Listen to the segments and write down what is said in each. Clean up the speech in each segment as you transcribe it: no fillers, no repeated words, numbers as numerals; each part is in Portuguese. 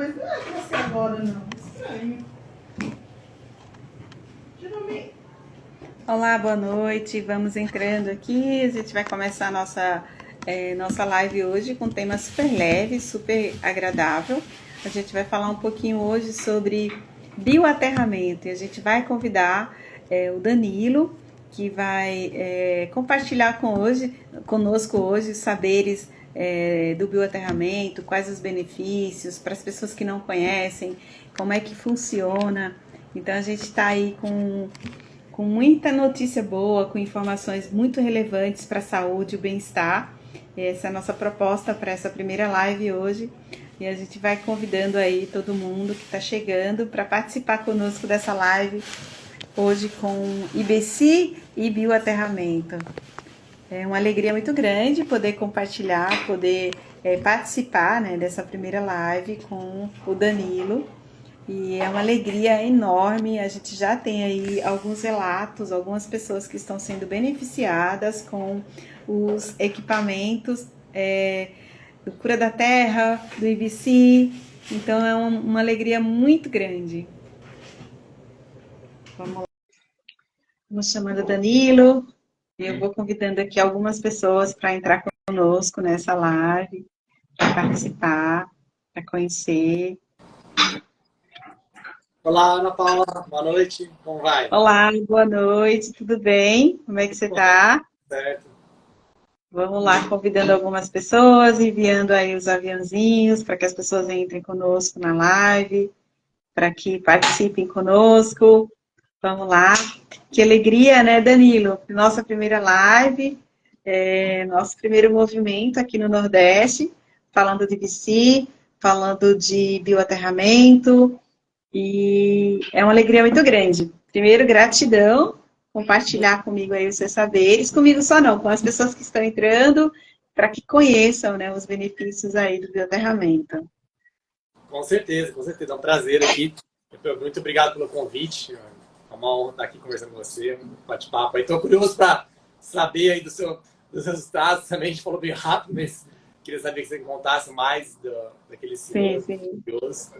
mas não é pra ser agora, não. Estranho. Geralmente... Olá, boa noite. Vamos entrando aqui. A gente vai começar a nossa live hoje com um tema super leve, super agradável. A gente vai falar um pouquinho hoje sobre bioaterramento e a gente vai convidar o Danilo, que vai compartilhar conosco hoje os saberes do bioaterramento, quais os benefícios para as pessoas que não conhecem, como é que funciona. Então a gente está aí com muita notícia boa, com informações muito relevantes para a saúde e o bem-estar. Essa é a nossa proposta para essa primeira live hoje. E a gente vai convidando aí todo mundo que está chegando para participar conosco dessa live hoje com IBC e bioaterramento. É uma alegria muito grande poder compartilhar, poder participar, né, dessa primeira live com o Danilo. E é uma alegria enorme. A gente já tem aí alguns relatos, algumas pessoas que estão sendo beneficiadas com os equipamentos do Cura da Terra, do IBC. Então é uma alegria muito grande. Vamos lá. Vamos chamando o Danilo. Eu vou convidando aqui algumas pessoas para entrar conosco nessa live, para participar, para conhecer. Olá, Ana Paula. Boa noite. Como vai? Olá, boa noite. Tudo bem? Como é que você está? Certo. Vamos lá, convidando algumas pessoas, enviando aí os aviãozinhos para que as pessoas entrem conosco na live, para que participem conosco. Vamos lá. Que alegria, né, Danilo? Nossa primeira live, nosso primeiro movimento aqui no Nordeste, falando de VC, falando de bioaterramento, e é uma alegria muito grande. Primeiro, gratidão, compartilhar comigo aí os seus saberes, comigo só não, com as pessoas que estão entrando, para que conheçam, né, os benefícios aí do bioaterramento. Com certeza, com certeza. É um prazer aqui. Muito obrigado pelo convite. É uma honra estar aqui conversando com você, um bate-papo. Estou curioso para saber aí dos resultados também. A gente falou bem rápido, mas queria saber que você contasse mais daquele senhor. Sim. Curioso.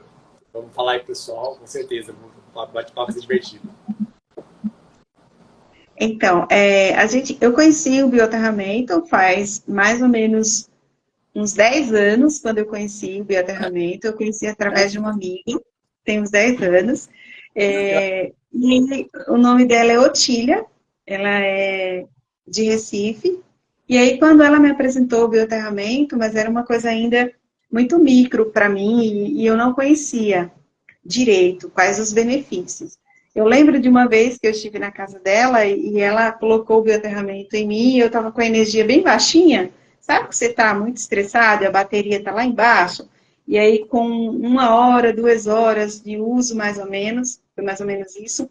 Vamos falar aí, pessoal, com certeza. O bate-papo vai ser divertido. Então, eu conheci o bioaterramento faz mais ou menos uns 10 anos, quando eu conheci o bioaterramento. Eu conheci através de uma amiga, tem uns 10 anos. E o nome dela é Otília, ela é de Recife. E aí, quando ela me apresentou o bioaterramento, mas era uma coisa ainda muito micro para mim, e eu não conhecia direito quais os benefícios. Eu lembro de uma vez que eu estive na casa dela e ela colocou o bioaterramento em mim e eu estava com a energia bem baixinha. Sabe que você está muito estressado e a bateria está lá embaixo? E aí, com 1 hora, 2 horas de uso, mais ou menos, foi mais ou menos isso,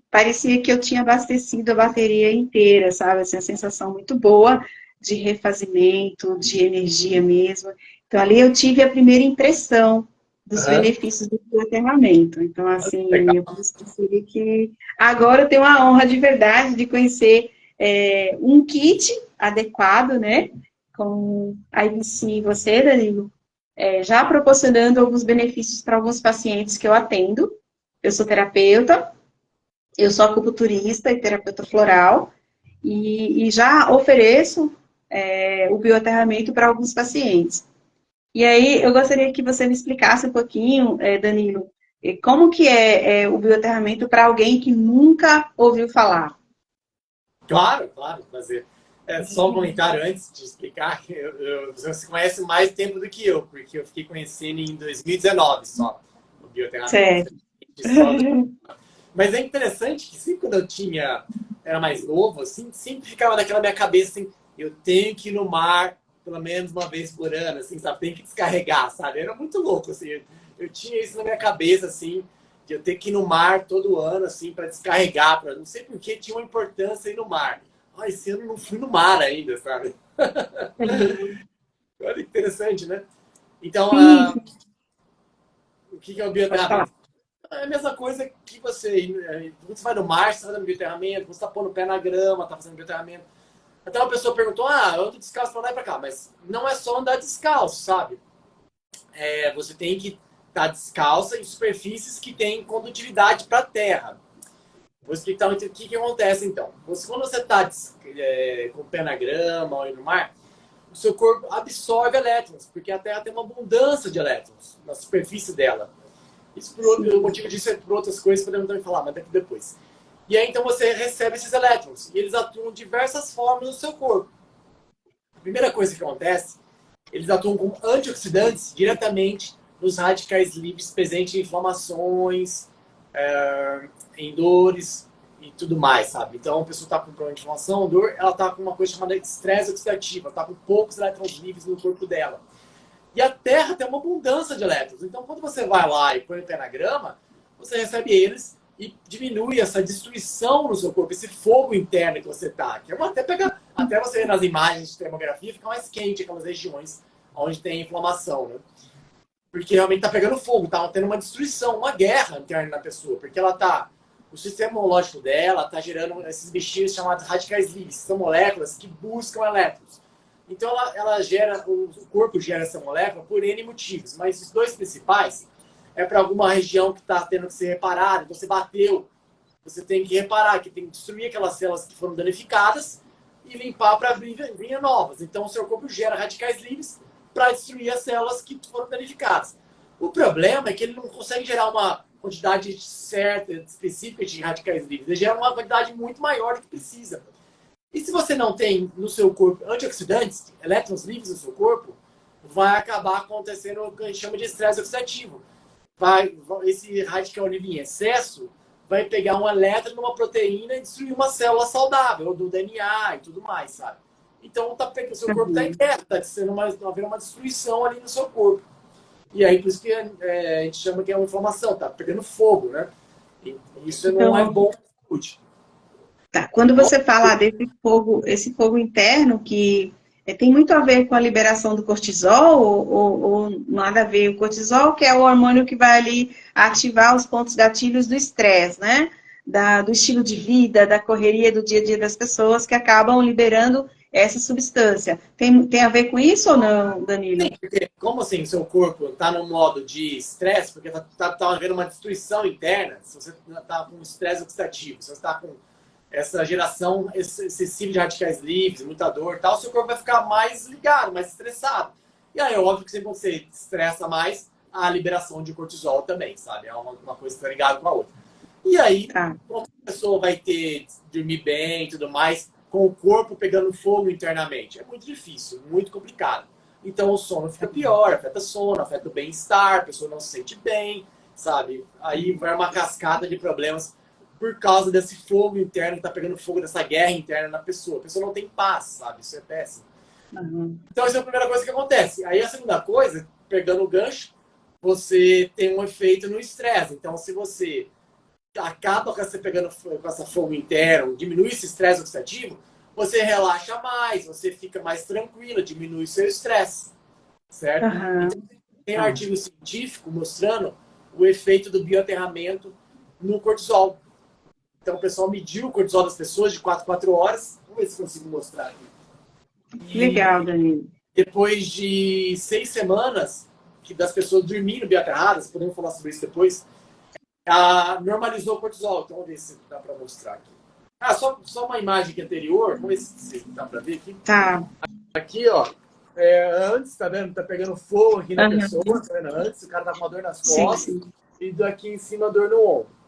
parecia que eu tinha abastecido a bateria inteira, sabe? Assim, a sensação muito boa de refazimento, de energia mesmo. Então, ali eu tive a primeira impressão dos benefícios do bioaterramento. Então, assim, eu percebi que agora eu tenho a honra de verdade de conhecer um kit adequado, né? Com a IBC e você, Danilo, já proporcionando alguns benefícios para alguns pacientes que eu atendo. Eu sou terapeuta, eu sou acupunturista e terapeuta floral, e já ofereço o bioaterramento para alguns pacientes. E aí, eu gostaria que você me explicasse um pouquinho, Danilo, como que é o bioaterramento para alguém que nunca ouviu falar? Claro, prazer. Só um comentário antes de explicar. Você conhece mais tempo do que eu, porque eu fiquei conhecendo em 2019 só o bioterapeuta. Certo. Mas é interessante que sempre quando era mais novo, assim, sempre ficava naquela minha cabeça assim, eu tenho que ir no mar pelo menos uma vez por ano, assim, sabe? Tem que descarregar, sabe? Era muito louco, assim. Eu tinha isso na minha cabeça, assim, de eu ter que ir no mar todo ano, assim, para descarregar. Não sei por que tinha uma importância ir no mar. Esse ano eu não fui no mar ainda, sabe? Olha que interessante, né? Então, Sim, o que é o pode falar. bioterramento? É a mesma coisa que você vai no mar, você está fazendo bioterramento, você está pondo o pé na grama, está fazendo bioterramento. Até uma pessoa perguntou, eu ando descalço para lá e para cá. Mas não é só andar descalço, sabe? Você tem que está descalça em superfícies que têm condutividade para a terra. Vou explicar o que acontece, então. Quando você está com o pé na grama ou no mar, o seu corpo absorve elétrons, porque a Terra tem uma abundância de elétrons na superfície dela. Isso, o motivo disso é por outras coisas, podemos também falar, mas daqui depois. E aí, então, você recebe esses elétrons, e eles atuam de diversas formas no seu corpo. A primeira coisa que acontece, eles atuam como antioxidantes diretamente nos radicais livres presentes em inflamações, em dores e tudo mais, sabe? Então, a pessoa está com problema de inflamação, dor, ela está com uma coisa chamada estresse oxidativo, ela está com poucos elétrons livres no corpo dela. E a Terra tem uma abundância de elétrons. Então, quando você vai lá e põe o pé na grama, você recebe eles e diminui essa destruição no seu corpo, esse fogo interno que você está. Que até você ver nas imagens de termografia, fica mais quente aquelas regiões onde tem inflamação, né? Porque realmente está pegando fogo, está tendo uma destruição, uma guerra interna na pessoa, porque o sistema imunológico dela está gerando esses bichinhos chamados radicais livres, que são moléculas que buscam elétrons. Então o corpo gera essa molécula por N motivos, mas os dois principais é para alguma região que está tendo que ser reparada, você bateu, você tem que reparar, que tem que destruir aquelas células que foram danificadas e limpar para abrir novas. Então o seu corpo gera radicais livres para destruir as células que foram danificadas. O problema é que ele não consegue gerar uma quantidade certa, específica de radicais livres. Ele gera uma quantidade muito maior do que precisa. E se você não tem no seu corpo antioxidantes, elétrons livres no seu corpo, vai acabar acontecendo o que a gente chama de estresse oxidativo. Esse radical livre em excesso vai pegar um elétron numa proteína e destruir uma célula saudável, ou do DNA e tudo mais, sabe? Então, o seu corpo está em guerra, está havendo uma destruição ali no seu corpo. E aí, por isso que a gente chama que é uma inflamação, está pegando fogo, né? E isso não é bom para a saúde. Tá. Quando você fala esse fogo interno, que tem muito a ver com a liberação do cortisol, ou nada a ver, o cortisol, que é o hormônio que vai ali ativar os pontos gatilhos do estresse, né? Do estilo de vida, da correria do dia a dia das pessoas, que acabam liberando essa substância. Tem a ver com isso ou não, Danilo? Sim, porque como assim, seu corpo está no modo de estresse, porque está havendo uma destruição interna, se você está com estresse oxidativo, se você está com essa geração excessiva de radicais livres, muita dor e tal, seu corpo vai ficar mais ligado, mais estressado. E aí é óbvio que sempre quando você estressa mais, a liberação de cortisol também, sabe? É uma coisa que está ligada com a outra. E aí, como a pessoa vai dormir bem e tudo mais, com o corpo pegando fogo internamente? É muito difícil, muito complicado. Então o sono fica pior, afeta o sono, afeta o bem-estar, a pessoa não se sente bem, sabe? Aí vai uma cascada de problemas por causa desse fogo interno que tá pegando fogo, dessa guerra interna na pessoa. A pessoa não tem paz, sabe? Isso é péssimo. Então essa é a primeira coisa que acontece. Aí a segunda coisa, pegando o gancho, você tem um efeito no estresse. Então se você acaba com você pegando com essa fogo interno, diminui esse estresse oxidativo, você relaxa mais, você fica mais tranquila, diminui seu estresse, certo? Então, tem um artigo científico mostrando o efeito do bioaterramento no cortisol. Então, o pessoal mediu o cortisol das pessoas de 4 a 4 horas. Vamos ver se consigo mostrar aqui. Legal, Danilo. Depois de 6 semanas das pessoas dormindo bioaterradas, podemos falar sobre isso depois, normalizou o cortisol. Então, vamos ver se dá para mostrar aqui. Só uma imagem aqui anterior. Vamos ver se dá para ver aqui. Tá. Aqui, ó. Antes, tá vendo? Tá pegando fogo aqui na pessoa. Tá vendo? Antes, o cara tá com uma dor nas costas. Sim. E daqui em cima, a dor no ombro.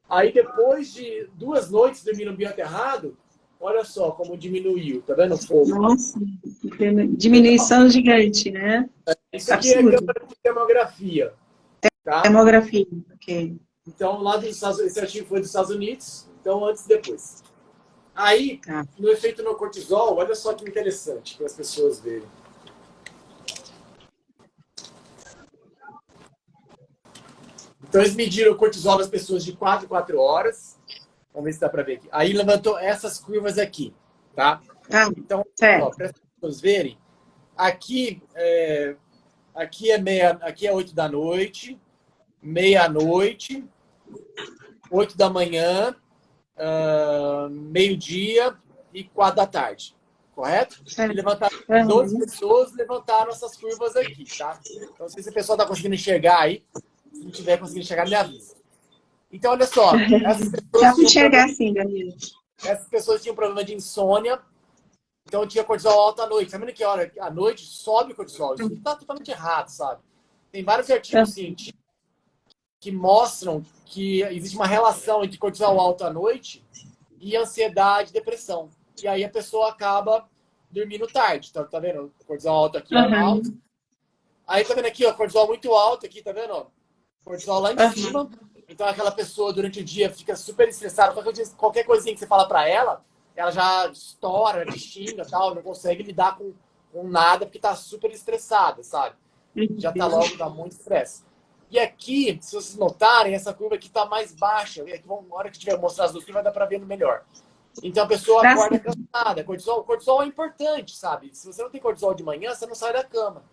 Aí, depois de 2 noites dormindo bioaterrado, olha só como diminuiu. Tá vendo o fogo? Nossa, diminuição gigante, né? Isso aqui é câmera de termografia. Tá? Termografia, ok. Então, esse artigo foi dos Estados Unidos. Então, antes e depois. Aí, no efeito no cortisol, olha só que interessante para as pessoas verem. Então, eles mediram o cortisol das pessoas de 4 a 4 horas. Vamos ver se dá para ver aqui. Aí, levantou essas curvas aqui, tá? Então, para as pessoas verem, aqui é 8 da noite, meia-noite, 8 da manhã, meio-dia e 4 da tarde. correto? E Certo. levantaram, 12 Uhum. pessoas levantaram essas curvas aqui, tá? Então, não sei se a pessoa está conseguindo enxergar aí. Se não tiver conseguindo enxergar, me avisa. Então, olha só, Dá para enxergar assim, Danilo. essas pessoas tinham problema de insônia, então tinha cortisol alto à noite. Sabendo que hora à noite sobe o cortisol? Isso está totalmente errado, sabe? Tem vários artigos científicos que mostram que existe uma relação entre cortisol alto à noite e ansiedade e depressão. E aí a pessoa acaba dormindo tarde. Tá vendo? O cortisol alto aqui, ó, alto. Uhum. Aí tá vendo aqui, ó, cortisol muito alto aqui, tá vendo? Ó? Cortisol lá em Uhum. cima. Então aquela pessoa durante o dia fica super estressada. Qualquer coisinha que você fala para ela já estoura, te xinga, tal, não consegue lidar com nada porque tá super estressada, sabe? Já tá logo, dá muito estresse. E aqui, se vocês notarem, essa curva aqui tá mais baixa. Aqui, na hora que tiver mostrar as duas curvas, vai dar para ver melhor. Então a pessoa acorda cansada. Cortisol é importante, sabe? Se você não tem cortisol de manhã, você não sai da cama.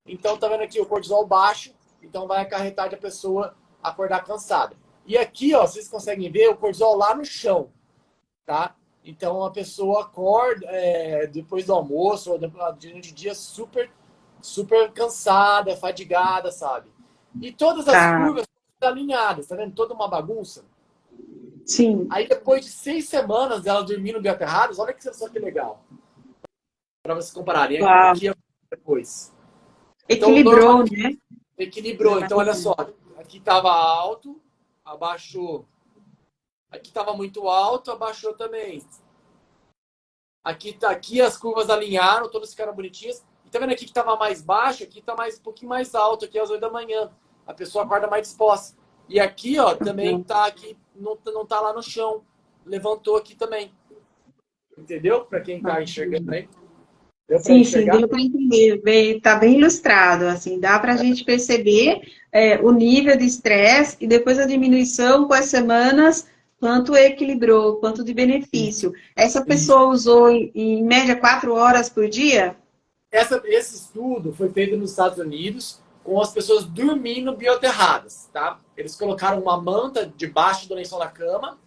Então tá vendo aqui o cortisol baixo, então vai acarretar de a pessoa acordar cansada. E aqui, ó, vocês conseguem ver o cortisol lá no chão, tá? Então a pessoa acorda depois do almoço ou durante o dia super cansada, fadigada, sabe? E todas as Tá. curvas estão alinhadas, tá vendo? Toda uma bagunça. Sim. Aí depois de 6 semanas dela dormindo bioterrados, olha que legal. Para vocês compararem. Uau. Aqui é depois. Então, Equilibrou, né? equilibrou. Então, olha só. Aqui estava alto, abaixou. Aqui estava muito alto, abaixou também. Aqui as curvas alinharam, todas ficaram bonitinhas. E tá vendo aqui que estava mais baixo? Aqui está um pouquinho mais alto, aqui às 8 da manhã. A pessoa acorda mais disposta. E aqui, ó, também tá aqui, não tá lá no chão. Levantou aqui também. Entendeu? Para quem tá enxergando aí. Deu para Sim, sim, enxergar? deu para entender. Está bem ilustrado, assim, dá para a gente perceber o nível de estresse e depois a diminuição com as semanas, quanto equilibrou, quanto de benefício. Essa Isso. pessoa usou, em média, 4 horas por dia? Esse estudo foi feito nos Estados Unidos com as pessoas dormindo bioterradas, tá? Eles colocaram uma manta debaixo do lençol da cama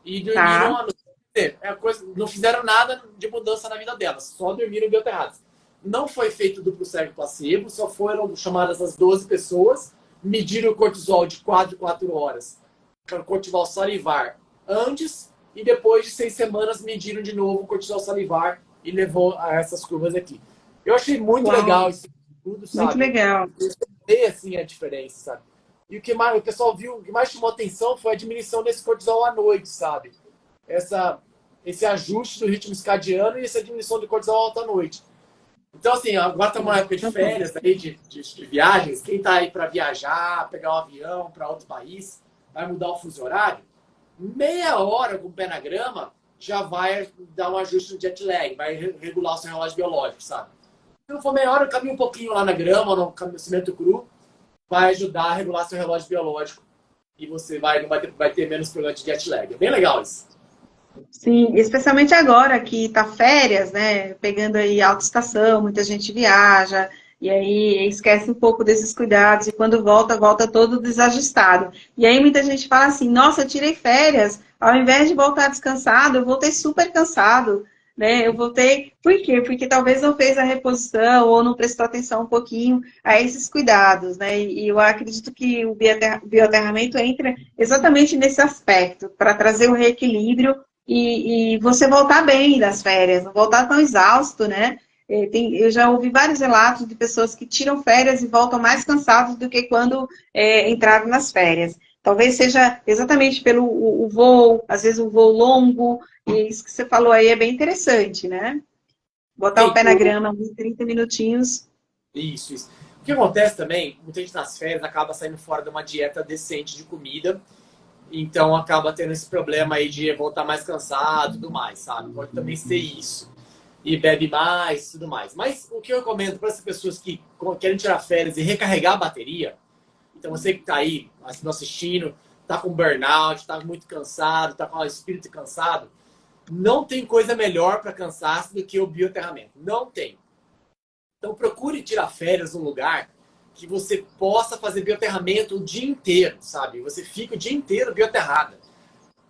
e dormiram Tá. a noite inteira. Não fizeram nada de mudança na vida delas, só dormiram bioterradas. Não foi feito duplo cego placebo, só foram chamadas as 12 pessoas, mediram o cortisol de 4 em 4 horas, o cortisol salivar antes e depois de 6 semanas mediram de novo o cortisol salivar e levou a essas curvas aqui. Eu achei muito Uau, legal isso tudo, muito sabe? legal. Eu sei, assim, a diferença, sabe? E o que mais o pessoal viu, o que mais chamou atenção foi a diminuição desse cortisol à noite, sabe? Esse ajuste do ritmo circadiano e essa diminuição do cortisol alto à noite. Então, assim, agora estamos numa época de férias, aí, de viagens. Quem está aí para viajar, pegar um avião para outro país, vai mudar o fuso horário, meia hora com o pé na grama já vai dar um ajuste no jet lag, vai regular o seu relógio biológico, sabe? Se não for meia hora, caminha um pouquinho lá na grama, no cimento cru, vai ajudar a regular seu relógio biológico e você não vai ter menos problema de jet lag. É bem legal isso. Sim, especialmente agora que tá férias, né? Pegando aí alta estação, muita gente viaja, e aí esquece um pouco desses cuidados, e quando volta, volta todo desajustado. E aí muita gente fala assim, nossa, eu tirei férias, ao invés de voltar descansado, eu voltei super cansado, né? Eu voltei, por quê? Porque talvez não fez a reposição, ou não prestou atenção um pouquinho a esses cuidados, né? E eu acredito que o bioaterramento entra exatamente nesse aspecto, para trazer o reequilíbrio e você voltar bem das férias, não voltar tão exausto, né? Eu já ouvi vários relatos de pessoas que tiram férias e voltam mais cansados do que quando entraram nas férias. Talvez seja exatamente pelo o voo, às vezes um voo longo, e isso que você falou aí é bem interessante, né? Botar o Sim, pé na grama, uns 30 minutinhos. isso. O que acontece também, muita gente nas férias acaba saindo fora de uma dieta decente de comida, então acaba tendo esse problema aí de voltar mais cansado e tudo mais, sabe? Pode também ser isso. E bebe mais e tudo mais. Mas o que eu recomendo para essas pessoas que querem tirar férias e recarregar a bateria, então você que está aí nos assistindo, está com burnout, está muito cansado, está com o espírito cansado, não tem coisa melhor para cansaço do que o bioaterramento. Não tem. Então procure tirar férias num lugar que você possa fazer bioaterramento o dia inteiro, sabe? Você fica o dia inteiro bioaterrada.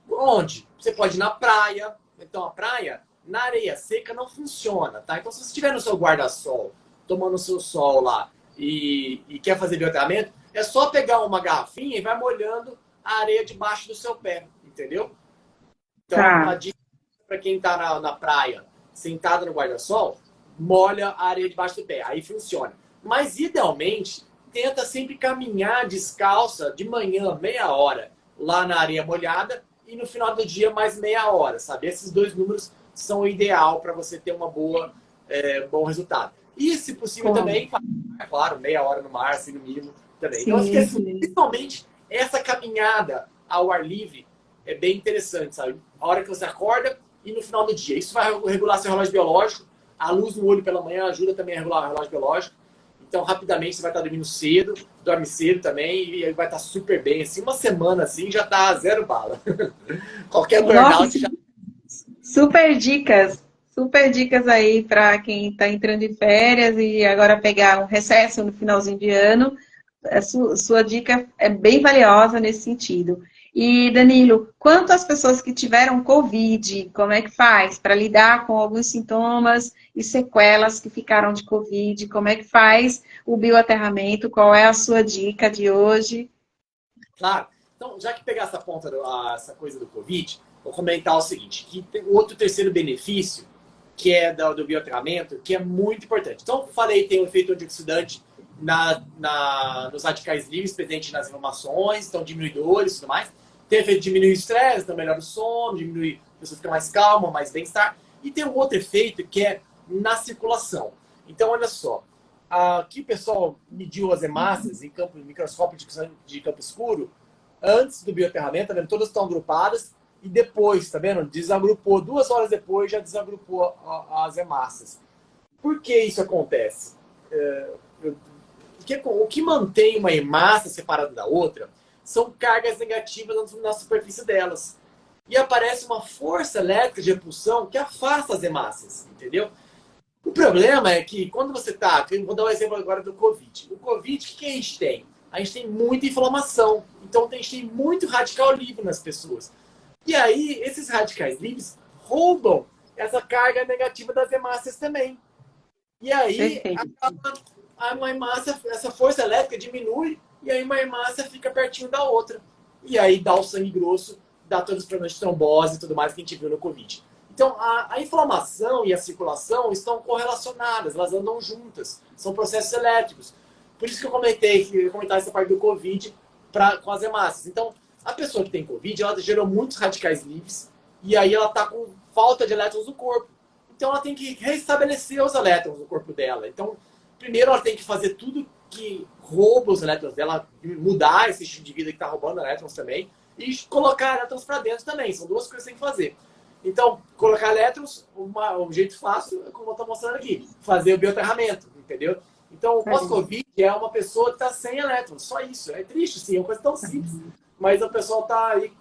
Onde? Você pode ir na praia. Então a praia Na areia seca não funciona, tá? Então, se você estiver no seu guarda-sol, tomando o seu sol lá e quer fazer biotratamento, é só pegar uma garrafinha e vai molhando a areia debaixo do seu pé, entendeu? Então, a Tá. dica para quem está na praia, sentado no guarda-sol, molha a areia debaixo do pé. Aí funciona. Mas, idealmente, tenta sempre caminhar descalça de manhã, meia hora, lá na areia molhada, e no final do dia, mais meia hora, sabe? Esses dois números são o ideal para você ter uma bom resultado. E, se possível, Com... também, é claro, meia hora no mar, assim, no mínimo, também. Então, acho que, Sim, assim, sim. principalmente, essa caminhada ao ar livre é bem interessante, sabe? A hora que você acorda e no final do dia. Isso vai regular seu relógio biológico. A luz no olho pela manhã ajuda também a regular o relógio biológico. Então, rapidamente, você vai estar dormindo cedo, dorme cedo também, e aí vai estar super bem. Assim, uma semana assim já está zero bala. Qualquer burnout Nossa, já. super dicas aí para quem está entrando de férias e agora pegar um recesso no finalzinho de ano. A sua dica é bem valiosa nesse sentido. E, Danilo, quanto às pessoas que tiveram Covid, como é que faz para lidar com alguns sintomas e sequelas que ficaram de Covid? Como é que faz o bioaterramento? Qual é a sua dica de hoje? Claro. Então, já que pegar essa ponta, essa coisa do Covid, vou comentar o seguinte, que tem outro terceiro benefício, que é do biotratamento, que é muito importante. Então, falei, tem o efeito antioxidante nos radicais livres presente nas inflamações, então diminui dores e tudo mais. Tem o efeito de diminuir o estresse, então melhora o sono, a pessoa fica mais calma, mais bem-estar. E tem um outro efeito que é na circulação. Então, olha só, aqui o pessoal mediu as hemácias em microscópio de campo escuro antes do bioaterramento, tá vendo? Todas estão agrupadas e depois, tá vendo? Desagrupou, 2 horas depois já desagrupou as hemácias. Por que isso acontece? O que mantém uma hemácia separada da outra são cargas negativas na superfície delas. E aparece uma força elétrica de repulsão que afasta as hemácias, entendeu? O problema é que quando você está. Vou dar um exemplo agora do Covid. O Covid, o que a gente tem? A gente tem muita inflamação. Então a gente tem muito radical livre nas pessoas. E aí, esses radicais livres roubam essa carga negativa das hemácias também. E aí, Perfeito. uma hemácia, essa força elétrica diminui e aí uma hemácia fica pertinho da outra. E aí dá o sangue grosso, dá todos os problemas de trombose e tudo mais que a gente viu no Covid. Então, a inflamação e a circulação estão correlacionadas, elas andam juntas, são processos elétricos. Por isso que eu ia comentar essa parte do Covid com as hemácias. Então, a pessoa que tem Covid, ela gerou muitos radicais livres e aí ela está com falta de elétrons no corpo. Então, ela tem que restabelecer os elétrons no corpo dela. Então, primeiro ela tem que fazer tudo que rouba os elétrons dela, mudar esse estilo de vida que está roubando elétrons também, e colocar elétrons para dentro também. São duas coisas que tem que fazer. Então, colocar elétrons, um jeito fácil, como eu estou mostrando aqui, fazer o bioaterramento, entendeu? Então, o pós-Covid é uma pessoa que está sem elétrons, só isso. É triste, sim, é uma coisa tão simples, mas a pessoa está aí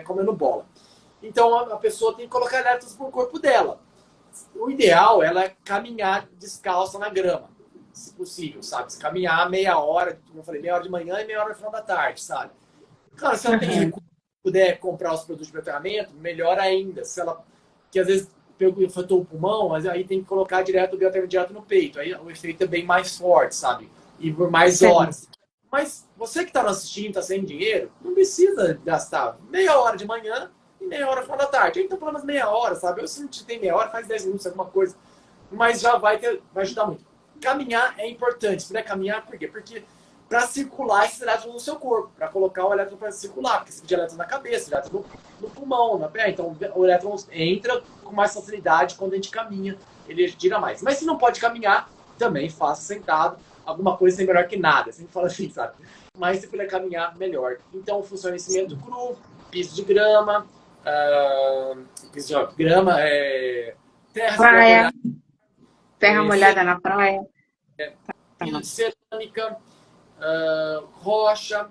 comendo bola. Então, a pessoa tem que colocar elétrons no corpo dela. O ideal é ela caminhar descalça na grama, se possível, sabe? Se caminhar meia hora, como eu falei, meia hora de manhã e meia hora no final da tarde, sabe? Claro, se ela tem recurso, puder comprar os produtos de biotratamento, melhor ainda. Se ela, que às vezes afetou o pulmão, mas aí tem que colocar direto o biotratamento direto no peito. Aí o efeito é bem mais forte, sabe? E por mais horas. Mas você que está nos assistindo, está sem dinheiro, não precisa gastar meia hora de manhã e meia hora no final da tarde. Então, pelo menos meia hora, sabe? Eu, se não tem meia hora, faz 10 minutos, alguma coisa. Mas já vai ajudar muito. Caminhar é importante. Se puder caminhar, por quê? Porque para circular esses elétrons no seu corpo, para colocar o elétron para circular, porque você tem elétron na cabeça, elétron no pulmão, na pé, então o elétron entra com mais facilidade quando a gente caminha, ele gira mais. Mas se não pode caminhar, também faça sentado, alguma coisa é melhor que nada, sempre fala assim, sabe? Mas se puder caminhar, melhor. Então funciona esse cimento cru, piso de grama, Praia, terra molhada, molhada na praia. piso de cerâmica, rocha.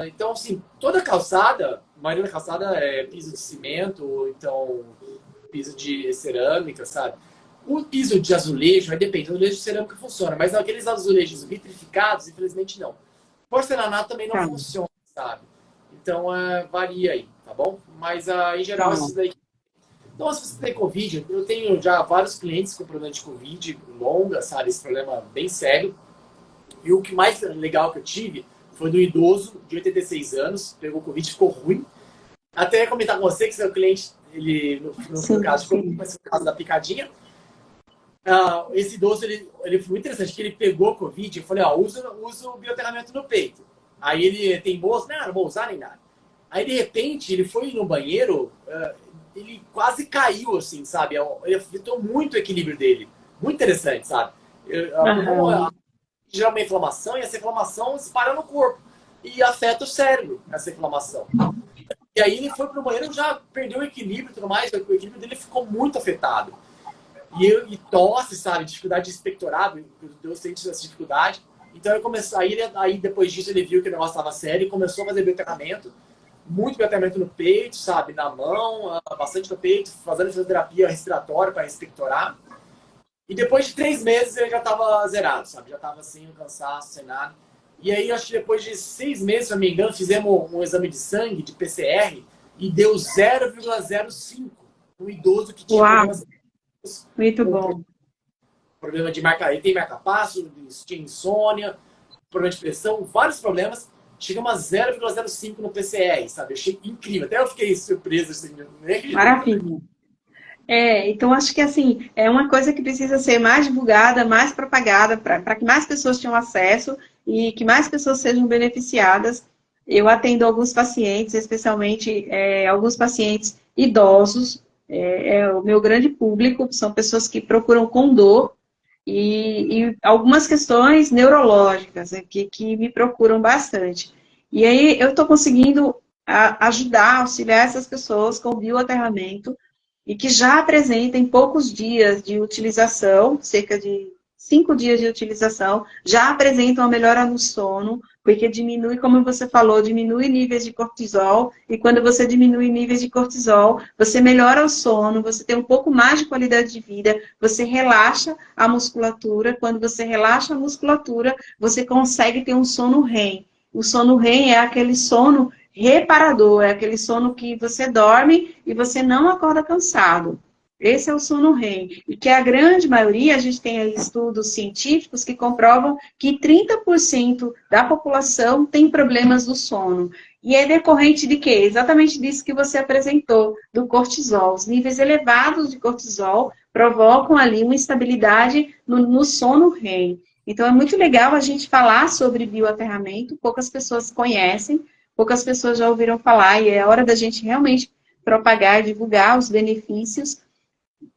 Então, assim, toda calçada, a maioria da calçada é piso de cimento, ou então piso de cerâmica, sabe? O piso de azulejo, vai depender, o azulejo de cerâmica funciona, mas aqueles azulejos vitrificados, infelizmente não. Porcelanato também não Tá, funciona, sabe? Então, varia aí, tá bom? Mas, em geral, tá. esses daí Então, se você tem Covid, eu tenho já vários clientes com problema de Covid longa, sabe? Esse problema bem sério. E o que mais legal que eu tive foi do idoso de 86 anos, pegou Covid, ficou ruim. Até ia comentar com você que seu cliente, ele, no Sim, caso, ficou ruim, sim. mas no caso da picadinha. Esse idoso, ele foi muito interessante, que ele pegou Covid e eu falei, usa o bioterramento no peito. Aí ele tem bolsa, não vou usar nem nada. Aí, de repente, ele foi no banheiro, ele quase caiu, assim, sabe? Ele afetou muito o equilíbrio dele. Muito interessante, sabe? Aham. Gera uma inflamação e essa inflamação espalha no corpo. E afeta o cérebro, essa inflamação. E aí ele foi pro banheiro, já perdeu o equilíbrio e tudo mais, o equilíbrio dele ficou muito afetado. E tosse, sabe? Dificuldade de expectorar, eu senti essa dificuldade. Então eu comecei, aí depois disso ele viu que o negócio estava sério e começou a fazer bioterramento, muito bioterramento no peito, sabe? Na mão, bastante no peito, fazendo fisioterapia respiratória para expectorar. E depois de 3 meses ele já estava zerado, sabe? Já estava assim, no cansaço, sem nada. E aí, acho que depois de 6 meses, se não me engano, fizemos um exame de sangue, de PCR, e deu 0,05. Um idoso que tinha Uau, problemas muito com bom. problema de marca, ele tem marca-passo, tinha insônia, problema de pressão, vários problemas. Chegamos a 0,05 no PCR, sabe? Eu achei incrível. Até eu fiquei surpreso, assim, nem acreditei. Maravilha. Então acho que assim, é uma coisa que precisa ser mais divulgada, mais propagada, para que mais pessoas tenham acesso e que mais pessoas sejam beneficiadas. Eu atendo alguns pacientes, especialmente alguns pacientes idosos, é o meu grande público, são pessoas que procuram com dor e algumas questões neurológicas que me procuram bastante. E aí eu estou conseguindo ajudar, auxiliar essas pessoas com bioaterramento e que já apresentem poucos dias de utilização, cerca de 5 dias de utilização, já apresentam a melhora no sono, porque diminui, como você falou, diminui níveis de cortisol, e quando você diminui níveis de cortisol, você melhora o sono, você tem um pouco mais de qualidade de vida, você relaxa a musculatura, quando você relaxa a musculatura, você consegue ter um sono REM. O sono REM é aquele sono reparador, é aquele sono que você dorme e você não acorda cansado. Esse é o sono REM. E que a grande maioria, a gente tem aí estudos científicos que comprovam que 30% da população tem problemas do sono. E é decorrente de quê? Exatamente disso que você apresentou, do cortisol. Os níveis elevados de cortisol provocam ali uma instabilidade no sono REM. Então, é muito legal a gente falar sobre bioaterramento, poucas pessoas conhecem, poucas pessoas já ouviram falar, e é hora da gente realmente propagar, divulgar os benefícios.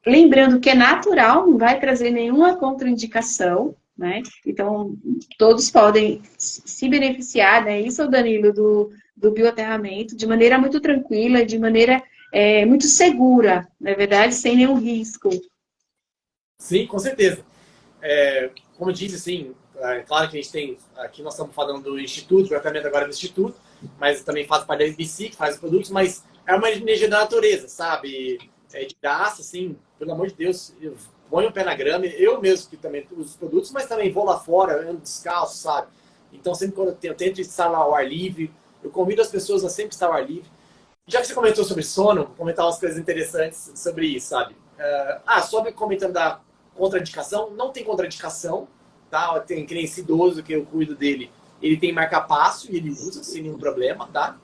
Lembrando que é natural, não vai trazer nenhuma contraindicação, né? Então, todos podem se beneficiar, né? Isso, Danilo, do bioaterramento, de maneira muito tranquila, de maneira muito segura, na verdade, sem nenhum risco. Sim, com certeza. Como eu disse, assim, claro que a gente tem, aqui nós estamos falando do Instituto, tratamento agora do Instituto, mas também faz parte da SBC, que faz os produtos, mas é uma energia da natureza, sabe? De graça, assim, pelo amor de Deus, eu ponho o pé na grama, eu mesmo que também uso os produtos, mas também vou lá fora, ando descalço, sabe? Então, sempre quando eu tento estar ao ar livre, eu convido as pessoas a sempre estar ao ar livre. Já que você comentou sobre sono, vou comentar umas coisas interessantes sobre isso, sabe? Sobre comentando da contraindicação, não tem contraindicação, tá? Tem que nem esse idoso que eu cuido dele, ele tem marca-passo e ele usa sem nenhum problema, tá?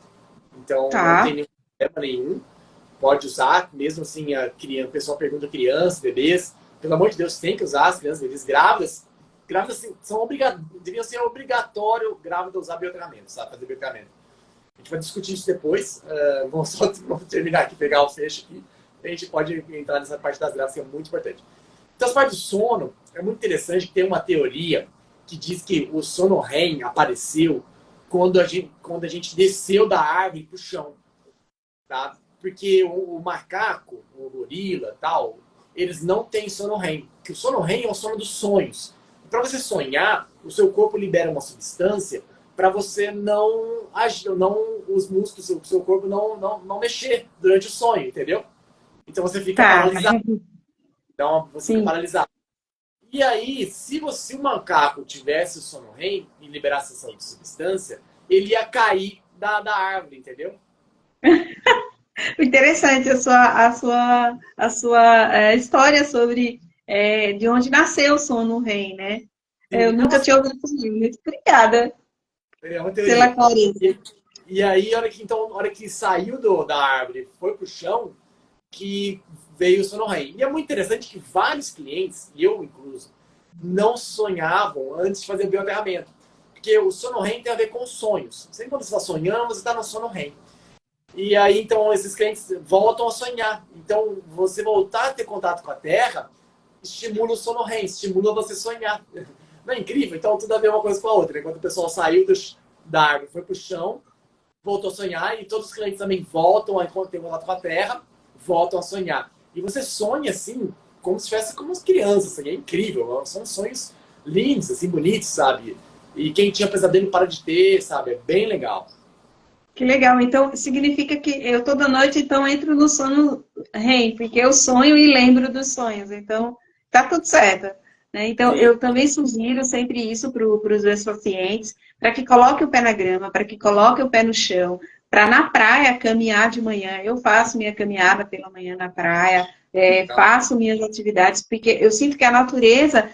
Então não Tá. tem nenhum problema nenhum, pode usar, mesmo assim o pessoal pergunta crianças, bebês, pelo amor de Deus, tem que usar as crianças, bebês grávidas assim, deviam ser obrigatório grávida usar bioterapeuta, sabe? Fazer bioterapeuta. A gente vai discutir isso depois. Vamos terminar aqui, pegar o fecho aqui. A gente pode entrar nessa parte das grávidas, que é muito importante. Então, as partes do sono, é muito interessante que tem uma teoria que diz que o sono REM apareceu quando a gente desceu da árvore para o chão. Tá? Porque o macaco, o gorila tal, eles não têm sono REM. Porque o sono REM é o sono dos sonhos. Para você sonhar, o seu corpo libera uma substância para você não agir, os músculos do seu corpo não mexer durante o sonho, entendeu? Então você fica Tá. paralisado. Então você fica Sim. paralisado. E aí, se o macaco tivesse o sono REM e liberasse essa substância, ele ia cair da árvore, entendeu? Interessante a sua história sobre de onde nasceu o sono REM, né? Eu Sim, é uma, nunca tinha ouvido falar. Muito obrigada é uma pela teoria. clareza. E aí, a hora que saiu da árvore, foi pro chão, que veio o sono REM. E é muito interessante que vários clientes, e eu incluso, não sonhavam antes de fazer o bioaterramento. Porque o sono REM tem a ver com sonhos. Sempre quando você está sonhando, você está no sono REM. E aí, então, esses clientes voltam a sonhar. Então, você voltar a ter contato com a Terra estimula o sono REM, estimula você sonhar. Não é incrível? Então, tudo a ver uma coisa com a outra. Enquanto o pessoal saiu da árvore, foi para o chão, voltou a sonhar, e todos os clientes também voltam a ter contato com a Terra, voltam a sonhar. E você sonha, assim, como se estivesse como as crianças. Assim, é incrível. São sonhos lindos, assim, bonitos, sabe? E quem tinha pesadelo para de ter, sabe? É bem legal. Que legal. Então, significa que eu toda noite, então, entro no sono REM, porque eu sonho e lembro dos sonhos. Então, tá tudo certo. Né? Então, Sim. eu também sugiro sempre isso para os meus pacientes, para que coloque o pé na grama, para que coloque o pé no chão, para na praia caminhar de manhã. Eu faço minha caminhada pela manhã na praia, faço minhas atividades, porque eu sinto que a natureza,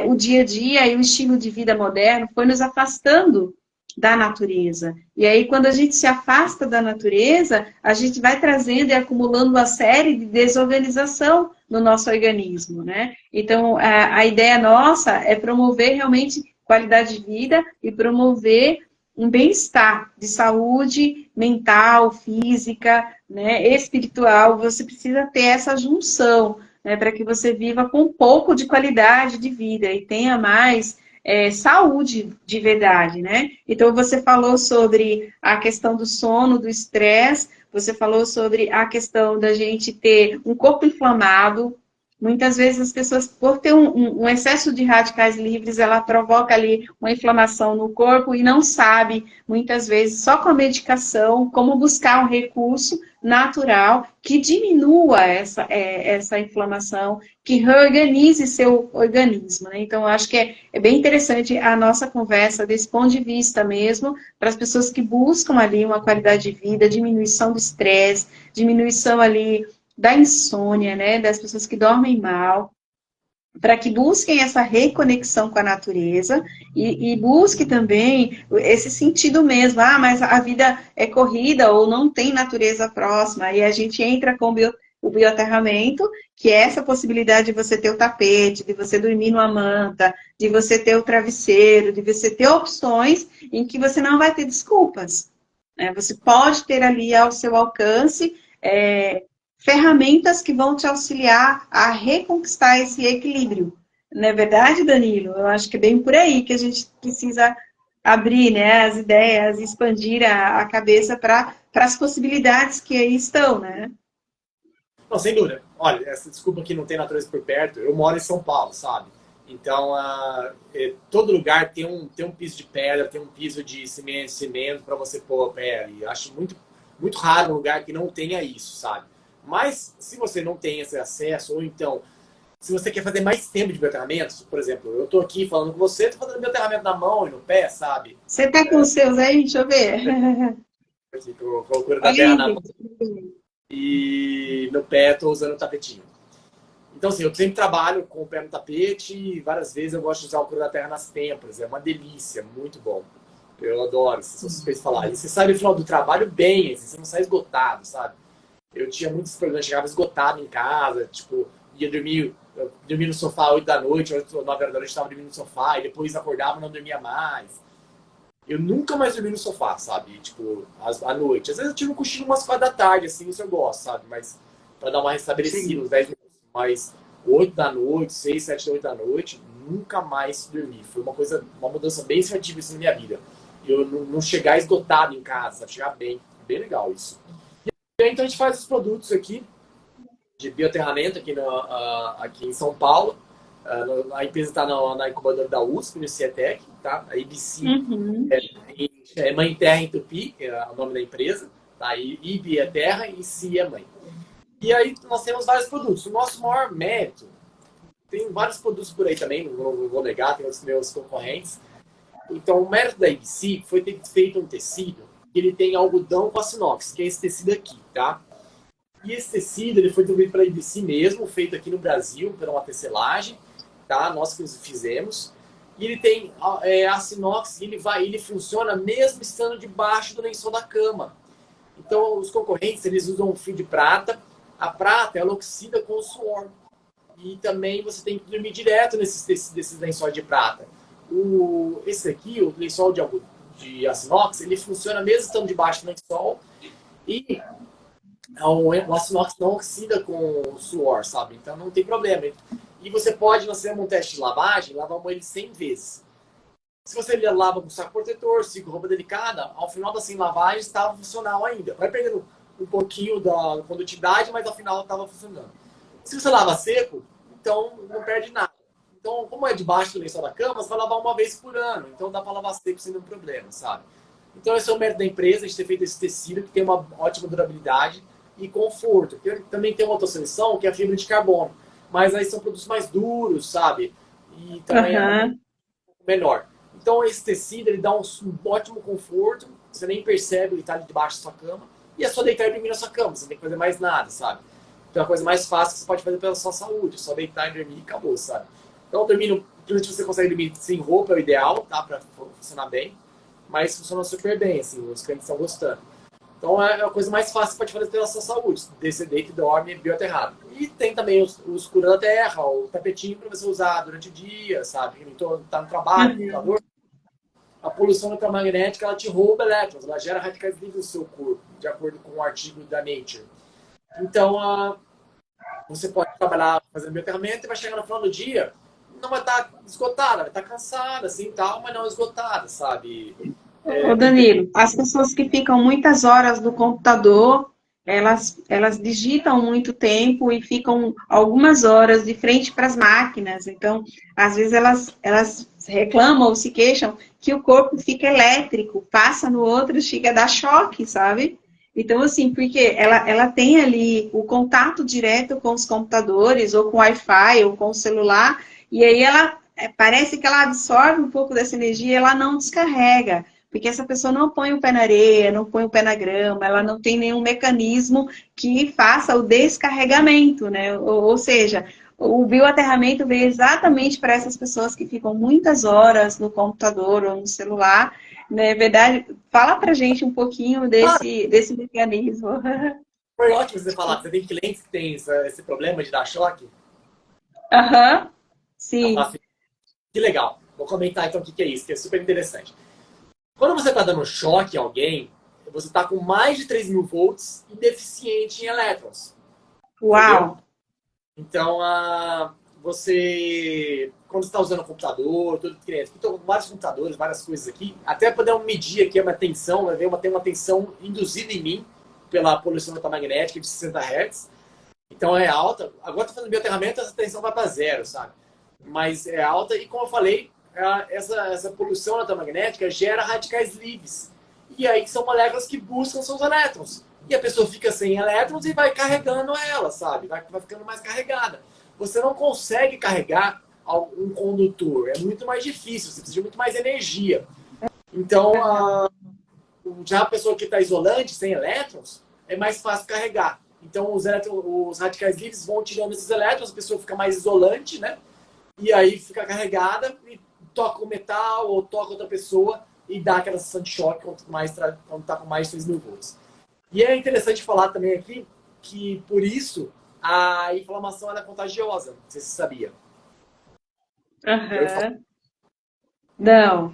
o dia a dia e o estilo de vida moderno foi nos afastando da natureza. E aí, quando a gente se afasta da natureza, a gente vai trazendo e acumulando uma série de desorganização no nosso organismo, né? Então, a ideia nossa é promover realmente qualidade de vida e promover um bem-estar de saúde mental, física, né, espiritual. Você precisa ter essa junção, né, para que você viva com um pouco de qualidade de vida e tenha mais saúde de verdade, né? Então, você falou sobre a questão do sono, do estresse, você falou sobre a questão da gente ter um corpo inflamado. Muitas vezes as pessoas, por ter um excesso de radicais livres, ela provoca ali uma inflamação no corpo e não sabe, muitas vezes, só com a medicação, como buscar um recurso natural que diminua essa inflamação, que reorganize seu organismo, né? Então, eu acho que é bem interessante a nossa conversa desse ponto de vista mesmo, para as pessoas que buscam ali uma qualidade de vida, diminuição do estresse, diminuição ali da insônia, né? Das pessoas que dormem mal, para que busquem essa reconexão com a natureza e busque também esse sentido mesmo. Ah, mas a vida é corrida ou não tem natureza próxima. E a gente entra com o bioaterramento, que é essa possibilidade de você ter o tapete, de você dormir numa manta, de você ter o travesseiro, de você ter opções em que você não vai ter desculpas. Né? Você pode ter ali ao seu alcance ferramentas que vão te auxiliar a reconquistar esse equilíbrio. Não é verdade, Danilo? Eu acho que é bem por aí que a gente precisa abrir, né, as ideias, expandir a cabeça para as possibilidades que aí estão, né? Não, sem dúvida. Olha, essa desculpa que não tem natureza por perto, eu moro em São Paulo, sabe? Então, todo lugar tem um piso de pedra, tem um piso de cimento para você pôr a pé ali. Eu acho muito raro um lugar que não tenha isso, sabe? Mas, se você não tem esse acesso, ou então, se você quer fazer mais tempo de bioterramentos, por exemplo, eu tô aqui falando com você, tô fazendo bioterramento na mão e no pé, sabe? Você está com os seus aí? Deixa eu ver. Aqui, tô com a cura da Olha terra aí, na mão gente. e no pé tô usando o tapetinho. Então, assim, eu sempre trabalho com o pé no tapete e várias vezes eu gosto de usar o cru da terra nas têmporas. É uma delícia, muito bom. Eu adoro, sou suspeito de falar. E você sai no final do trabalho bem, assim, você não sai esgotado, sabe? Eu tinha muitos problemas, chegava esgotado em casa, tipo, eu dormia no sofá 8 da noite, 8, 9 horas da noite, estava dormindo no sofá, e depois acordava e não dormia mais. Eu nunca mais dormi no sofá, sabe? Tipo, à noite. Às vezes eu tiro um cochilo umas 4 da tarde, assim, isso eu gosto, sabe? Mas pra dar uma restabelecida, Sim. uns 10 minutos. Mas 8 da noite, 6, 7, 8 da noite, nunca mais dormi. Foi uma mudança bem significativa assim, na minha vida. Eu não chegar esgotado em casa, sabe? Chegar bem. Bem legal isso. E aí, então a gente faz os produtos aqui de bioterramento aqui, aqui em São Paulo. A empresa está na incubadora da USP, no CIETEC, tá? A IBC Uhum. é Mãe Terra em Tupi, que é o nome da empresa. Tá? IB é terra e CI é mãe. E aí nós temos vários produtos. O nosso maior mérito, tem vários produtos por aí também, não vou negar, tem os meus concorrentes. Então o mérito da IBC foi ter feito um tecido que ele tem algodão com inox, que é esse tecido aqui, tá? E esse tecido, ele foi desenvolvido pela IBC mesmo, feito aqui no Brasil, por uma tecelagem, tá? Nós que fizemos. E ele tem aço inox, ele funciona mesmo estando debaixo do lençol da cama. Então, os concorrentes, eles usam um fio de prata. A prata, ela oxida com o suor. E também você tem que dormir direto desses lençóis de prata. Esse aqui, o lençol de aço inox, ele funciona mesmo estando debaixo do lençol. E o aço inox não oxida com o suor, sabe? Então não tem problema. E você pode, nós fizemos um teste de lavagem, lavamos ele 100 vezes. Se você lava com saco protetor, com roupa delicada, ao final das 100 lavagens estava funcional ainda. Vai perdendo um pouquinho da condutividade, mas ao final estava funcionando. Se você lava seco, então não perde nada. Então, como é debaixo do lençol da cama, você vai lavar uma vez por ano. Então dá para lavar seco sem nenhum problema, sabe? Então esse é o mérito da empresa, a gente ter feito esse tecido que tem uma ótima durabilidade e conforto. Também tem uma outra solução que é a fibra de carbono. Mas aí são produtos mais duros, sabe? E também é melhor. Então esse tecido, ele dá um ótimo conforto, você nem percebe ele tá ali debaixo da sua cama, e é só deitar e dormir na sua cama, você não tem que fazer mais nada, sabe? Então é a coisa mais fácil que você pode fazer pela sua saúde, é só deitar e dormir e acabou, sabe? Então dormindo, principalmente você consegue dormir sem roupa, é o ideal, tá? Pra funcionar bem, mas funciona super bem, assim, os clientes estão gostando. Então é a coisa mais fácil que pode fazer pela sua saúde, você deita e dorme bioaterrado. E tem também os cura da terra, o tapetinho para você usar durante o dia, sabe? Então tá no trabalho, no computador. A poluição eletromagnética, ela te rouba elétrons, ela gera radicais livres no seu corpo, de acordo com o artigo da Nature. Então, você pode trabalhar fazendo bioterramento e vai chegar no final do dia, não vai estar esgotada, vai estar cansada, assim, tal, mas não esgotada, sabe? Ô Danilo, as pessoas que ficam muitas horas no computador, elas digitam muito tempo e ficam algumas horas de frente para as máquinas. Então, às vezes elas reclamam ou se queixam que o corpo fica elétrico, passa no outro, chega a dar choque, sabe? Então, assim, porque ela tem ali o contato direto com os computadores, ou com o Wi-Fi, ou com o celular, e aí parece que ela absorve um pouco dessa energia e ela não descarrega. Porque essa pessoa não põe o pé na areia, não põe o pé na grama, ela não tem nenhum mecanismo que faça o descarregamento, né? Ou seja, o bioaterramento veio exatamente para essas pessoas que ficam muitas horas no computador ou no celular. Né? É verdade, fala pra gente um pouquinho desse mecanismo. Foi ótimo você falar, você tem clientes que têm esse problema de dar choque? Aham, sim. Que legal. Vou comentar então o que é isso, que é super interessante. Quando você está dando choque a alguém, você está com mais de 3.000 volts e deficiente em elétrons. Uau! Entendeu? Então, você, quando está usando o computador, tudo que estou com vários computadores, várias coisas aqui, até poder medir aqui uma tensão, vai ver tem uma tensão induzida em mim pela poluição eletromagnética de 60 Hz. Então é alta. Agora estou fazendo bioterramento, essa tensão vai para zero, sabe? Mas é alta e, como eu falei, essa poluição eletromagnética gera radicais livres. E aí são moléculas que buscam seus elétrons. E a pessoa fica sem elétrons e vai carregando ela, sabe? Vai ficando mais carregada. Você não consegue carregar um condutor. É muito mais difícil. Você precisa de muito mais energia. Então, já a pessoa que está isolante, sem elétrons, é mais fácil carregar. Então, os radicais livres vão tirando esses elétrons, a pessoa fica mais isolante, né? E aí fica carregada e toca o metal ou toca outra pessoa e dá aquela sensação de choque quando está com mais de 3.000 volts. E é interessante falar também aqui que, por isso, a inflamação é contagiosa. Não sei se você sabia. Uhum. Não.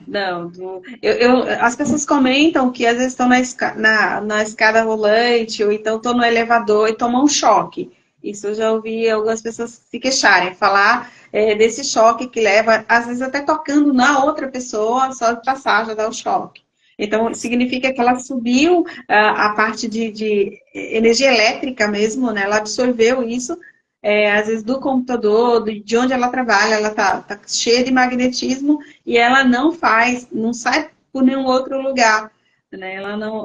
As pessoas comentam que às vezes estão na escada rolante ou então estão no elevador e tomam um choque. Isso eu já ouvi algumas pessoas se queixarem, falar desse choque que leva, às vezes até tocando na outra pessoa, só de passar já dá o choque. Então, significa que ela subiu a parte de energia elétrica mesmo, né? Ela absorveu isso às vezes do computador, de onde ela trabalha, ela tá cheia de magnetismo e ela não sai por nenhum outro lugar, né?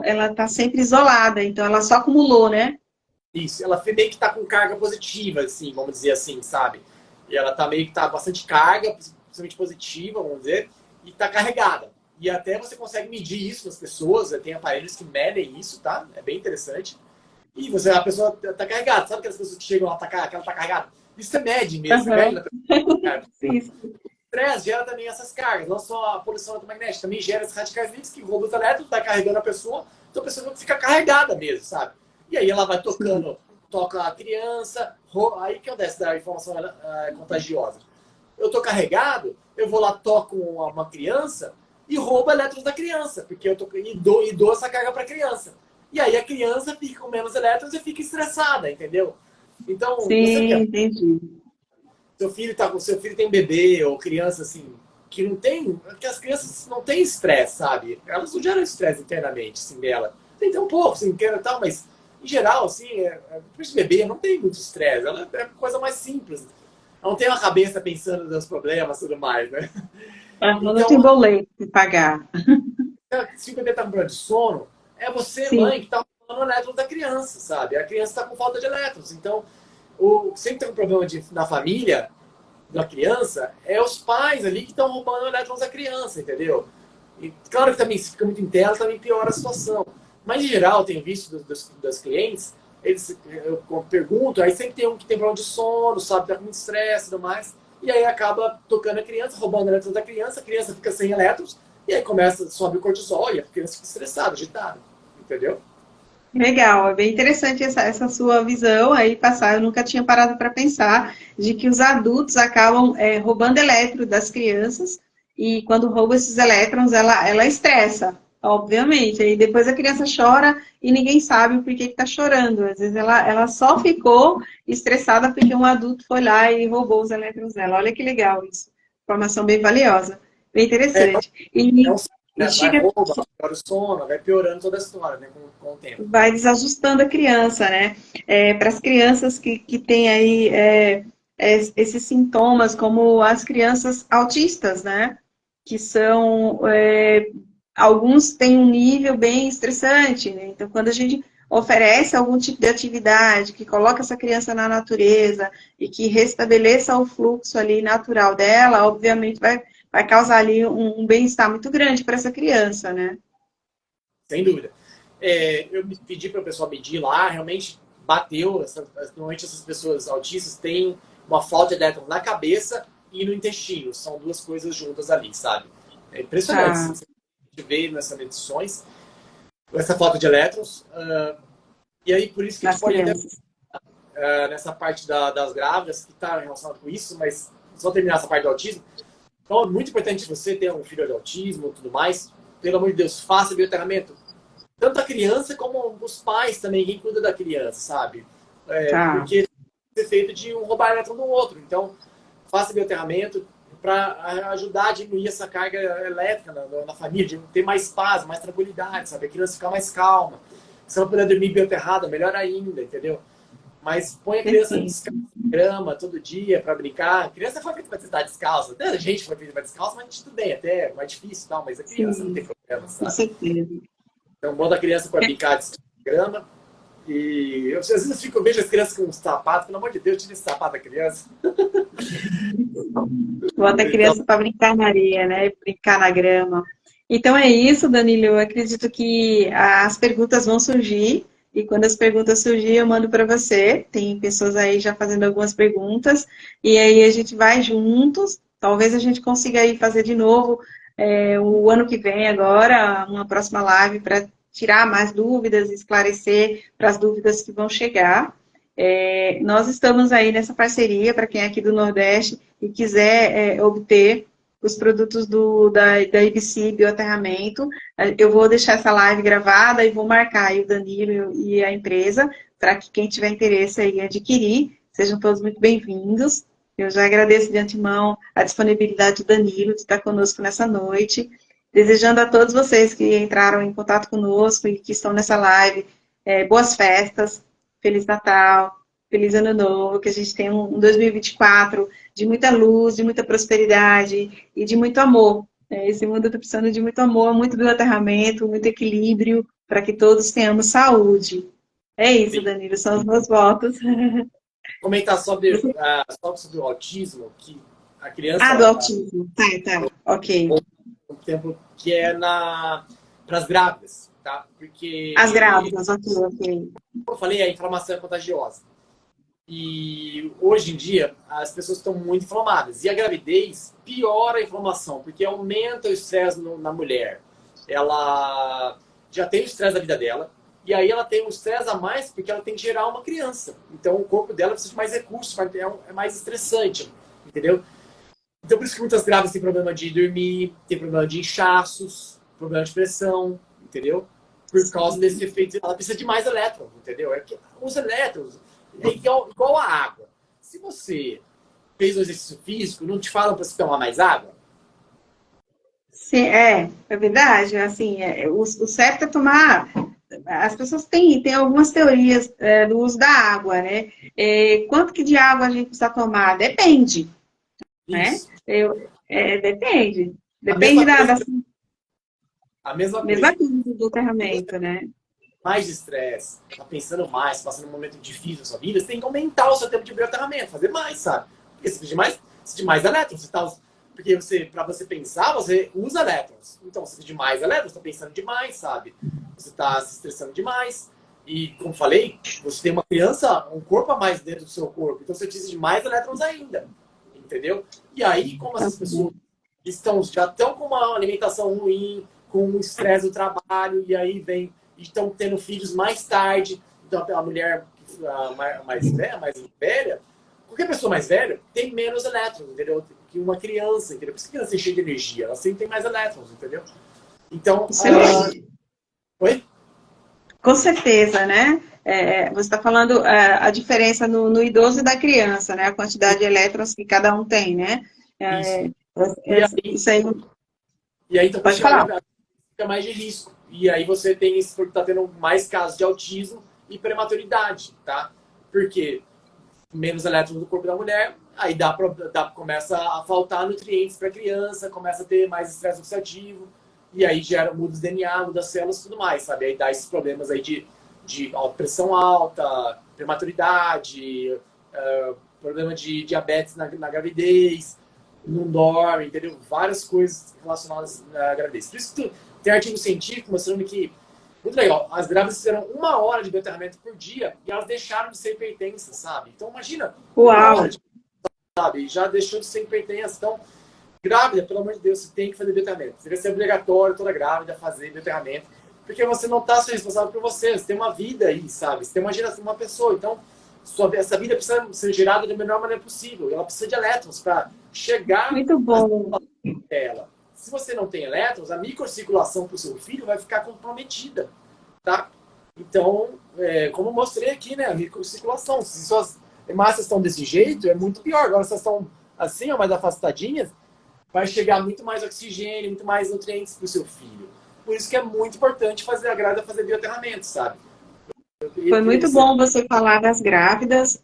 Ela tá sempre isolada, então ela só acumulou, né? Isso, ela meio que tá com carga positiva, assim, vamos dizer assim, sabe? E ela tá meio que tá bastante carga, principalmente positiva, vamos dizer, e tá carregada. E até você consegue medir isso nas pessoas, tem aparelhos que medem isso, tá? É bem interessante. e a pessoa tá carregada. Sabe aquelas pessoas que chegam lá, que ela tá carregada? Isso você mede mesmo, você mede Aham. na pessoa. Sim. O estresse gera também essas cargas, não só a poluição eletromagnética, também gera esses radicais livres que roubam os elétrons, tá carregando a pessoa, então a pessoa fica carregada mesmo, sabe? E aí ela vai Sim. tocando, toca a criança, aí que acontece da informação contagiosa. Eu tô carregado, eu vou lá, toco uma criança e roubo elétrons da criança, porque e dou essa carga para a criança. E aí a criança fica com menos elétrons e fica estressada, entendeu? Então, você Sim, vê, entendi. seu filho tem bebê ou criança assim, que não tem, que as crianças não têm estresse, sabe? Elas não geram estresse internamente, assim, dela. Tem um pouco, assim, e tal, mas em geral, assim, depois de bebê não tem muito estresse, ela é coisa mais simples. Ela não tem uma cabeça pensando nos problemas e tudo mais, né? Aham, não tem Então, boleto para pagar. se o bebê está com problema de sono, é você, Sim. mãe, que está roubando elétrons da criança, sabe? A criança está com falta de elétrons. Então, sempre tem um problema na família da criança, é os pais ali que estão roubando elétrons da criança, entendeu? E claro que também, se fica muito em tela, também piora a situação. Mas, em geral, tenho visto das clientes, eu pergunto, aí sempre tem um que tem problema de sono, sabe, tá com muito estresse e tudo mais, e aí acaba tocando a criança, roubando elétrons da criança, a criança fica sem elétrons, e aí começa, sobe o cortisol, e a criança fica estressada, agitada, entendeu? Legal, é bem interessante essa sua visão aí passar. Eu nunca tinha parado para pensar de que os adultos acabam roubando elétron das crianças e quando rouba esses elétrons, ela estressa, obviamente. Aí depois a criança chora e ninguém sabe o porquê que está chorando. Às vezes ela só ficou estressada porque um adulto foi lá e roubou os elétrons dela. Olha que legal isso. Informação bem valiosa, bem É, interessante. é um E, ciclo, e né? Vai chega, rouba, piora o sono, vai piorando toda a história, né, com o tempo. vai desajustando a criança, né? Para as crianças que têm aí esses sintomas, como as crianças autistas, né? Que são, alguns têm um nível bem estressante, né? Então, quando a gente oferece algum tipo de atividade que coloca essa criança na natureza e que restabeleça o fluxo ali natural dela, obviamente vai causar ali um bem-estar muito grande para essa criança, né? Sem dúvida. Eu pedi para o pessoal medir lá, realmente bateu. Normalmente essas pessoas autistas têm uma falta de elétron na cabeça e no intestino. São duas coisas juntas ali, sabe? É impressionante. Tá, Você vê nessas medições essa falta de elétrons. E aí, por isso que a gente nas pode até, crianças. nessa parte das grávidas, que está relacionado com isso, mas só terminar essa parte do autismo. Então, é muito importante você ter um filho de autismo e tudo mais. Pelo amor de Deus, faça bioterramento tanto a criança como os pais também, quem cuida da criança, sabe? Tá. Porque é feito de um roubar elétron do outro. Então, faça bioterramento para ajudar a diminuir essa carga elétrica na família, de ter mais paz, mais tranquilidade, sabe? A criança ficar mais calma. Se ela puder dormir bioterrada, melhor ainda, entendeu? Mas põe a criança Perfeito. descalça na grama todo dia para brincar. A criança foi feita para estar descalça. Até a gente foi feita para descalça, mas tudo bem, até é mais difícil e tal, mas a criança não tem Sim, problema, com sabe? certeza. Então, bota a criança para brincar de grama. E eu, às vezes eu vejo as crianças com um sapato, pelo amor de Deus, tira esse sapato da criança. Bota a Então, criança para brincar na areia, né? Brincar na grama. Então é isso, Danilo. Eu acredito que as perguntas vão surgir. E quando as perguntas surgirem, eu mando para você. Tem pessoas aí já fazendo algumas perguntas. E aí a gente vai juntos. Talvez a gente consiga aí fazer de novo o ano que vem agora, uma próxima live para tirar mais dúvidas, esclarecer para as dúvidas que vão chegar. Nós estamos aí nessa parceria, para quem é aqui do Nordeste e quiser obter os produtos da IBC Bioaterramento, eu vou deixar essa live gravada e vou marcar aí o Danilo e a empresa, para que quem tiver interesse aí em adquirir, sejam todos muito bem-vindos. Eu já agradeço de antemão a disponibilidade do Danilo de estar conosco nessa noite, desejando a todos vocês que entraram em contato conosco e que estão nessa live, boas festas, Feliz Natal, Feliz Ano Novo, que a gente tenha um 2024 de muita luz, de muita prosperidade e de muito amor. Esse mundo está precisando de muito amor, muito bioaterramento, muito equilíbrio, para que todos tenhamos saúde. É isso, sim. Danilo, são os meus votos. Comentar sobre o autismo, que a Ah, do criança, autismo. Tá, ok. um tempo que é para as grávidas. tá? Porque, As grávidas, ok, ok. como eu falei, a inflamação é contagiosa. E hoje em dia, as pessoas estão muito inflamadas. E a gravidez piora a inflamação, porque aumenta o estresse na mulher. Ela já tem o estresse da vida dela, e aí ela tem um estresse a mais porque ela tem que gerar uma criança. Então o corpo dela precisa de mais recursos, é mais estressante, entendeu? Então por isso que muitas grávidas têm problema de dormir, tem problema de inchaços, problema de pressão, entendeu? Por causa desse efeito, ela precisa de mais elétrons, entendeu? É que os elétrons é igual a água. Se você fez um exercício físico, não te falam para você tomar mais água? Sim, é verdade. Assim, o certo é tomar. As pessoas têm algumas teorias do uso da água, né? Quanto que de água a gente precisa tomar? Depende, né? Isso. Depende. A Depende mesma da coisa, a mesma mesma coisa. coisa do aterramento, né? Mais de estresse, tá pensando mais, passando um momento difícil na sua vida, você tem que aumentar o seu tempo de bioterramento, fazer mais, sabe? Porque você precisa de mais elétrons. Porque para você pensar, você usa elétrons. Então, você precisa de mais elétrons, você está pensando demais, sabe? Você está se estressando demais. E, como falei, você tem uma criança, um corpo a mais dentro do seu corpo. Então, você precisa de mais elétrons ainda. Entendeu? E aí, como essas pessoas já estão com uma alimentação ruim, com um estresse do trabalho, e aí estão tendo filhos mais tarde, então a mulher mais velha, qualquer pessoa mais velha tem menos elétrons, entendeu? Que uma criança, entendeu? Por isso que a criança é cheia de energia, ela sempre tem mais elétrons, entendeu? Então, oi? Com certeza, né? Você está falando a diferença no idoso e da criança, né? A quantidade de elétrons que cada um tem, né? Isso. É, E isso aí. aí então, quando Pode chega a falar. gravidez, fica mais de risco. E aí você está tendo mais casos de autismo e prematuridade, tá? Porque menos elétrons do corpo da mulher, aí começa a faltar nutrientes para a criança, começa a ter mais estresse oxidativo, e aí muda os DNA, muda as células e tudo mais, sabe? Aí dá esses problemas aí de pressão alta, prematuridade, problema de diabetes na gravidez, não dorme, entendeu? Várias coisas relacionadas à gravidez. Por isso que tem artigo científico mostrando que, muito legal, as grávidas fizeram 1 hora de bioterramento por dia e elas deixaram de ser hipertensas, sabe? Então imagina, 1 hora, Uau! sabe? Já deixou de ser hipertensa. Então, grávida, pelo amor de Deus, você tem que fazer bioterramento. Deveria ser obrigatório toda grávida fazer bioterramento, porque você não está sendo responsável por você tem uma vida aí, sabe? Você tem uma geração, uma pessoa, então essa vida precisa ser gerada da melhor maneira possível. Ela precisa de elétrons para chegar Muito bom. até ela. Se você não tem elétrons, a microcirculação para o seu filho vai ficar comprometida, tá? Então, como eu mostrei aqui, né, a microcirculação. Se suas hemácias estão desse jeito, é muito pior. Agora, se elas estão assim, ó, mais afastadinhas, vai chegar muito mais oxigênio, muito mais nutrientes para o seu filho. Por isso que é muito importante fazer a grávida fazer bioterramento, sabe? Foi muito bom você falar das grávidas.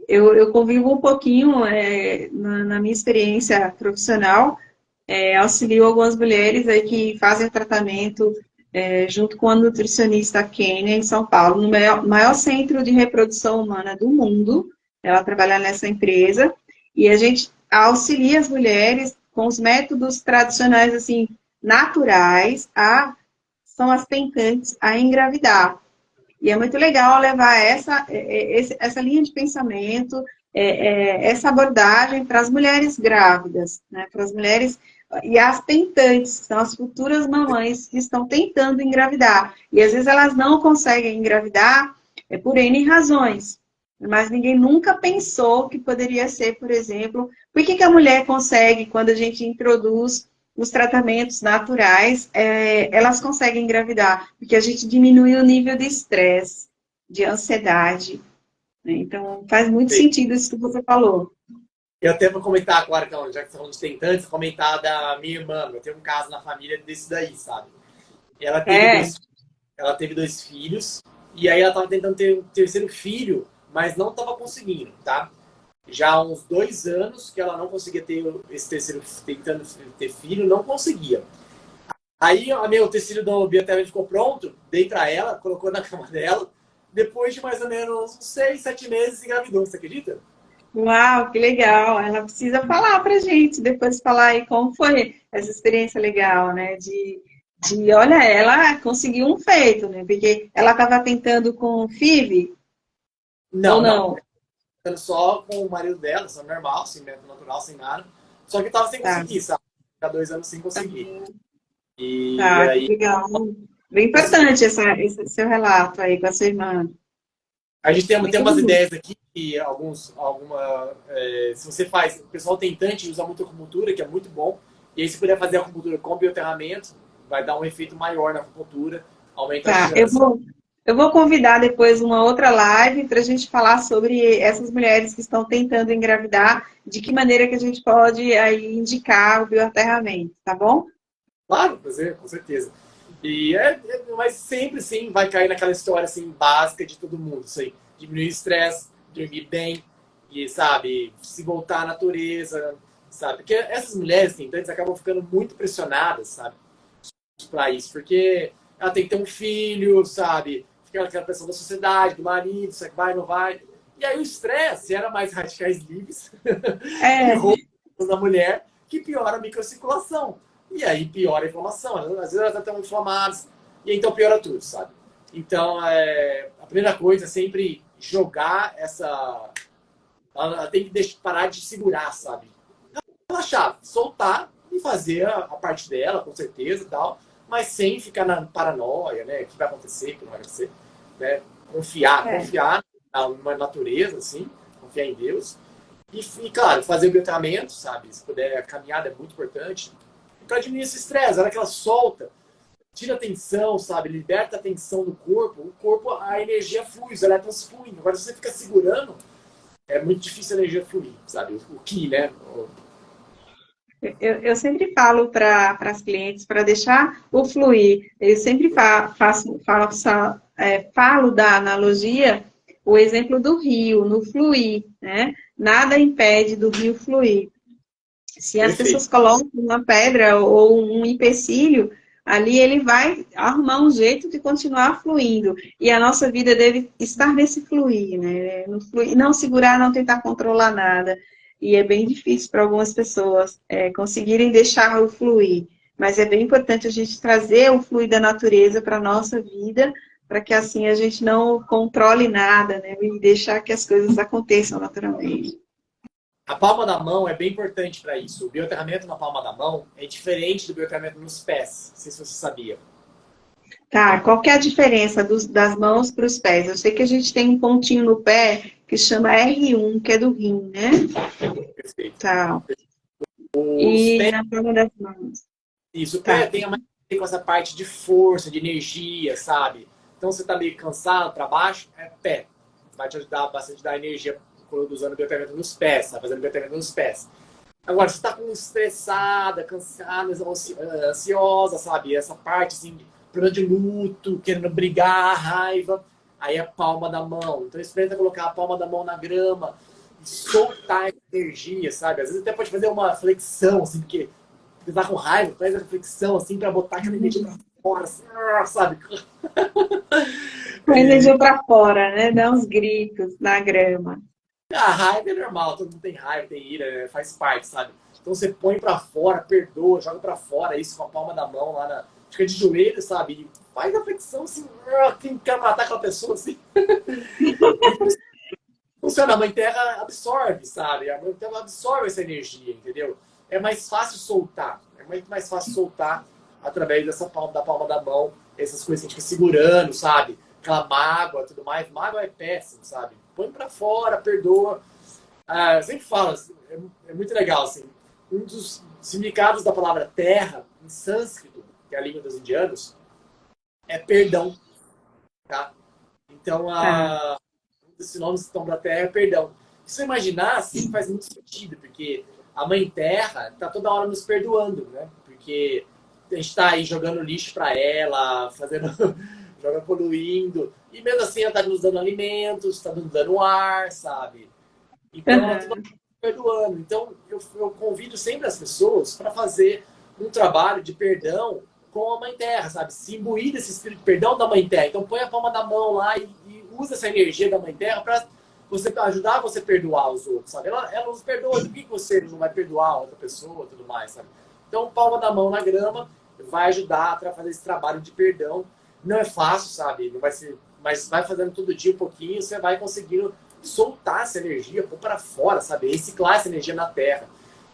Eu convivo um pouquinho na minha experiência profissional, auxilio algumas mulheres aí que fazem tratamento junto com a nutricionista Kênia, em São Paulo, no maior centro de reprodução humana do mundo. Ela trabalha nessa empresa e a gente auxilia as mulheres com os métodos tradicionais, assim, naturais, são as tentantes a engravidar. E é muito legal levar essa linha de pensamento, essa abordagem para as mulheres grávidas, né? Para as mulheres e as tentantes, que são as futuras mamães que estão tentando engravidar. E às vezes elas não conseguem engravidar por N razões. Mas ninguém nunca pensou que poderia ser, por exemplo, por que a mulher consegue, quando a gente introduz os tratamentos naturais, elas conseguem engravidar, porque a gente diminui o nível de estresse, de ansiedade, né? Então, faz muito sentido isso que você falou. Eu até vou comentar agora, então, já que você falou de tentantes, comentar da minha irmã. Eu tenho um caso na família desse daí, sabe? E ela teve dois filhos, e aí ela estava tentando ter um terceiro filho, mas não estava conseguindo, tá? Já há uns 2 anos que ela não conseguia ter esse terceiro, tentando ter filho, não conseguia. Aí o tecido do bioterramento ficou pronto, dei pra ela, colocou na cama dela. Depois de mais ou menos uns 6, 7 meses, engravidou, você acredita? Uau, que legal! Ela precisa falar pra gente, depois falar aí como foi essa experiência legal, né? de, olha, ela conseguiu um feito, né? Porque ela estava tentando com o FIV, ou Não, não. não? Ficando só com o marido dela, só normal, sem método natural, sem nada. Só que tava sem Tá, conseguir, sabe? Ficar 2 anos sem conseguir. E tá, que aí legal. Bem consegui. importante esse seu relato aí com a sua irmã. A gente tem Muito umas bonito. ideias aqui que se você faz, o pessoal tentante usa muito acupuntura, que é muito bom. E aí se puder fazer acupuntura com bioterramento, vai dar um efeito maior na acupuntura, aumenta a Tá, chance. eu vou convidar depois uma outra live para a gente falar sobre essas mulheres que estão tentando engravidar, de que maneira que a gente pode aí indicar o bioaterramento, tá bom? Claro, fazer, com certeza. Mas sempre sim vai cair naquela história assim básica de todo mundo, isso aí. Diminuir o estresse, dormir bem e, sabe, se voltar à natureza, sabe? Porque essas mulheres tentantes acabam ficando muito pressionadas, sabe, para isso, porque ela tem que ter um filho, sabe? Fica aquela pressão da sociedade, do marido, será que vai, não vai? E aí o estresse era mais radicais livres e É, roupas da mulher que piora a microcirculação. E aí piora a inflamação. Às vezes elas estão inflamadas e então piora tudo, sabe? Então, a primeira coisa é sempre jogar essa... Ela tem que parar de segurar, sabe? Relaxar, soltar e fazer a parte dela, com certeza e tal, mas sem ficar na paranoia, né? O que vai acontecer, o que não vai acontecer, né? é. Confiar na natureza, assim, confiar em Deus. Claro, fazer o biotratamento, sabe? Se puder, a caminhada é muito importante. Para diminuir esse estresse, a hora que ela solta, tira a tensão, sabe? Liberta a tensão do corpo, o corpo, a energia flui, os elétrons fluem. Agora, se você fica segurando, é muito difícil a energia fluir, sabe? O ki, né? Eu sempre falo para as clientes para deixar o fluir. Eu sempre falo da analogia, o exemplo do rio, no fluir, né? Nada impede do rio fluir. Se as pessoas Perfeito. colocam uma pedra ou um empecilho, ali ele vai arrumar um jeito de continuar fluindo. E a nossa vida deve estar nesse fluir, né? No fluir, não segurar, não tentar controlar nada. E é bem difícil para algumas pessoas conseguirem deixar o fluir. Mas é bem importante a gente trazer o fluir da natureza para a nossa vida, para que assim a gente não controle nada, né? E deixar que as coisas aconteçam naturalmente. A palma da mão é bem importante para isso. O bioterramento na palma da mão é diferente do bioterramento nos pés. Não sei se você sabia. Tá, qual que é a diferença das mãos para os pés? Eu sei que a gente tem um pontinho no pé que chama R1, que é do rim, né? Perfeito. Tá. Os E pés, na palma das mãos. isso, o pé Tá. tem a mais a ver com essa parte de força, de energia, sabe? Então você tá meio cansado para baixo, é pé. Vai te ajudar bastante a dar energia quando usando o bioterramento nos pés, tá fazendo bioterramento nos pés. Agora, você tá com estressada, cansada, ansiosa, sabe? Essa parte, assim, problema de luto, querendo brigar, raiva. Aí é a palma da mão. Então, experimenta colocar a palma da mão na grama e soltar essa energia, sabe? Às vezes até pode fazer uma flexão, assim, porque você tá com raiva, faz a flexão, assim, pra botar aquela energia pra fora, assim, sabe? Com a E energia para fora, né? Dá uns gritos na grama. a raiva é normal, todo mundo tem raiva, tem ira, faz parte, sabe? Então você põe pra fora, perdoa, joga pra fora, isso com a palma da mão lá na. Fica de joelho, sabe? E faz a flexão assim, quem quer matar aquela pessoa assim. E funciona, a mãe terra absorve, sabe? A mãe terra absorve essa energia, entendeu? É mais fácil soltar. É muito mais fácil soltar através dessa palma, da palma da mão, essas coisas que a gente fica segurando, sabe? Aquela mágoa, tudo mais. Mágoa é péssimo, sabe? Põe pra fora, perdoa. Eu sempre falo, assim, é muito legal, assim, um dos significados da palavra terra, em sânscrito, que é a língua dos indianos, é perdão, tá? Então, Tá. um dos sinônimos da terra é perdão. Se você imaginar, assim, faz muito sentido, porque a mãe terra tá toda hora nos perdoando, né? Porque a gente tá aí jogando lixo para ela, fazendo, joga poluindo, e mesmo assim ela tá nos dando alimentos, tá nos dando ar, sabe? Então, ela está Uhum. perdoando. Então, eu convido sempre as pessoas para fazer um trabalho de perdão com a Mãe Terra, sabe? Se imbuir desse espírito de perdão da Mãe Terra. Então, põe a palma da mão lá e usa essa energia da Mãe Terra para você ajudar você a perdoar os outros, sabe? Ela nos perdoa. Por que você não vai perdoar outra pessoa e tudo mais, sabe? Então, palma da mão na grama vai ajudar a fazer esse trabalho de perdão. Não é fácil, sabe? Não vai ser, mas vai fazendo todo dia um pouquinho, você vai conseguindo soltar essa energia, pôr para fora, sabe? Reciclar essa energia na Terra.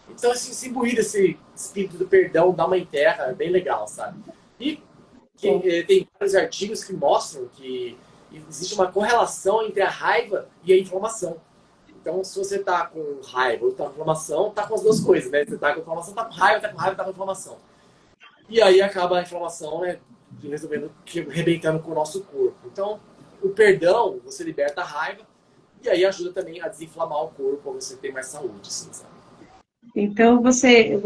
Então, assim, se imbuir desse espírito do perdão, da Mãe Terra, é bem legal, sabe? E tem vários artigos que mostram que existe uma correlação entre a raiva e a inflamação. Então, se você tá com raiva ou tá com inflamação, tá com as duas coisas, né? Você tá com inflamação, tá com raiva, tá com inflamação. E aí acaba a inflamação, né? Resolvendo, arrebentando com o nosso corpo. Então, o perdão, você liberta a raiva e aí ajuda também a desinflamar o corpo, para você ter mais saúde, assim, sabe? Então, você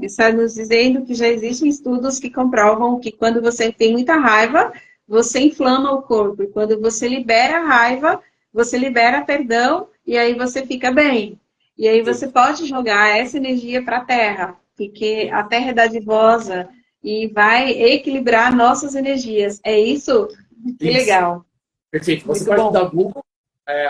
está nos dizendo que já existem estudos que comprovam que quando você tem muita raiva, você inflama o corpo. E quando você libera a raiva, você libera perdão e aí você fica bem. E aí Sim. você pode jogar essa energia para a Terra, porque a Terra é dadivosa e vai equilibrar nossas energias. É isso? Que Isso. legal. Perfeito. Você Muito pode bom. dar Google,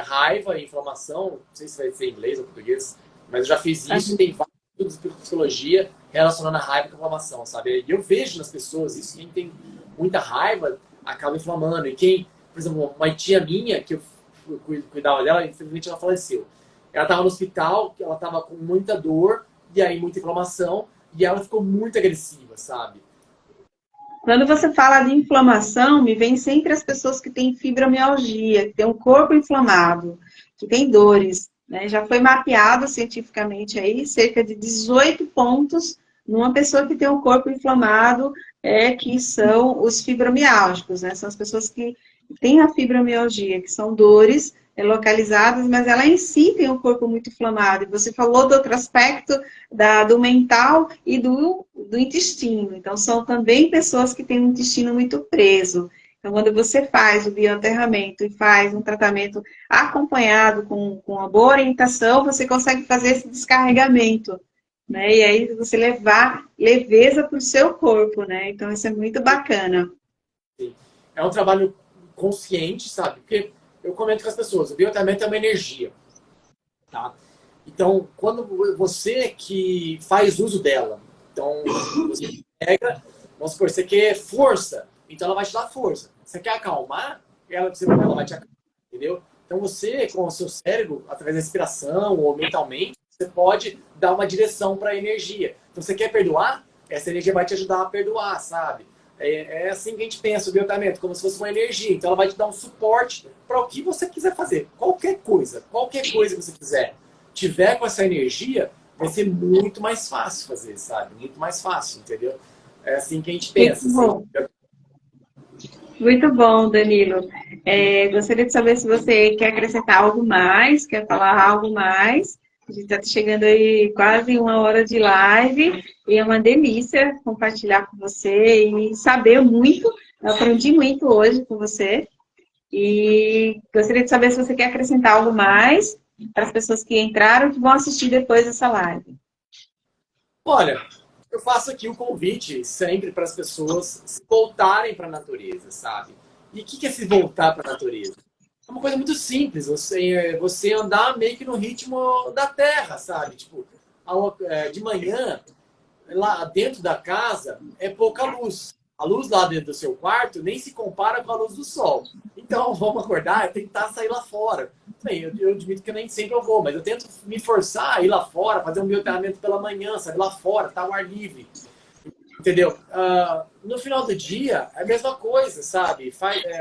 raiva e inflamação, não sei se vai ser em inglês ou português, mas eu já fiz isso e tem vários estudos de psicologia relacionando a raiva com a inflamação, sabe? E eu vejo nas pessoas isso, quem tem muita raiva acaba inflamando. E quem, por exemplo, uma tia minha, que eu cuidava dela, infelizmente ela faleceu. Ela estava no hospital, ela estava com muita dor, e aí muita inflamação, e ela ficou muito agressiva, sabe? Quando você fala de inflamação, me vem sempre as pessoas que têm fibromialgia, que têm um corpo inflamado, que têm dores, né? Já foi mapeado cientificamente aí cerca de 18 pontos numa pessoa que tem um corpo inflamado, que são os fibromialgicos, né? São as pessoas que têm a fibromialgia, que são dores localizadas, mas ela em si tem um corpo muito inflamado. E você falou do outro aspecto do mental e do intestino. Então, são também pessoas que têm um intestino muito preso. Então, quando você faz o bioaterramento e faz um tratamento acompanhado com uma boa orientação, você consegue fazer esse descarregamento, né? E aí você levar leveza para o seu corpo, né? Então, isso é muito bacana. Sim. É um trabalho consciente, sabe? Porque eu comento com as pessoas, o bioaterramento é uma energia, tá? Então, quando você que faz uso dela, então você pega, vamos supor, você quer força, então ela vai te dar força. Você quer acalmar, ela vai te acalmar, entendeu? Então você, com o seu cérebro, através da respiração ou mentalmente, você pode dar uma direção para a energia. Então você quer perdoar, essa energia vai te ajudar a perdoar, sabe? É assim que a gente pensa o biotamento, como se fosse uma energia. Então ela vai te dar um suporte para o que você quiser fazer. Qualquer coisa que você quiser tiver com essa energia, vai ser muito mais fácil fazer, sabe? Muito mais fácil, entendeu? É assim que a gente pensa. Muito bom. Assim. Muito bom, Danilo. Gostaria de saber se você quer acrescentar algo mais, quer falar algo mais. A gente está chegando aí quase 1 hora de live e é uma delícia compartilhar com você e saber muito. Eu aprendi muito hoje com você e gostaria de saber se você quer acrescentar algo mais para as pessoas que entraram e que vão assistir depois dessa live. Olha, eu faço aqui o convite sempre para as pessoas se voltarem para a natureza, sabe? E o que é se voltar para a natureza? É uma coisa muito simples, você andar meio que no ritmo da terra, sabe? Tipo, de manhã, lá dentro da casa, é pouca luz. A luz lá dentro do seu quarto nem se compara com a luz do sol. Então, vamos acordar, tentar sair lá fora. Bem, eu admito que nem sempre eu vou, mas eu tento me forçar a ir lá fora, fazer um biotreinamento pela manhã, sabe? Lá fora, tá ao ar livre. Entendeu? No final do dia, é a mesma coisa, sabe?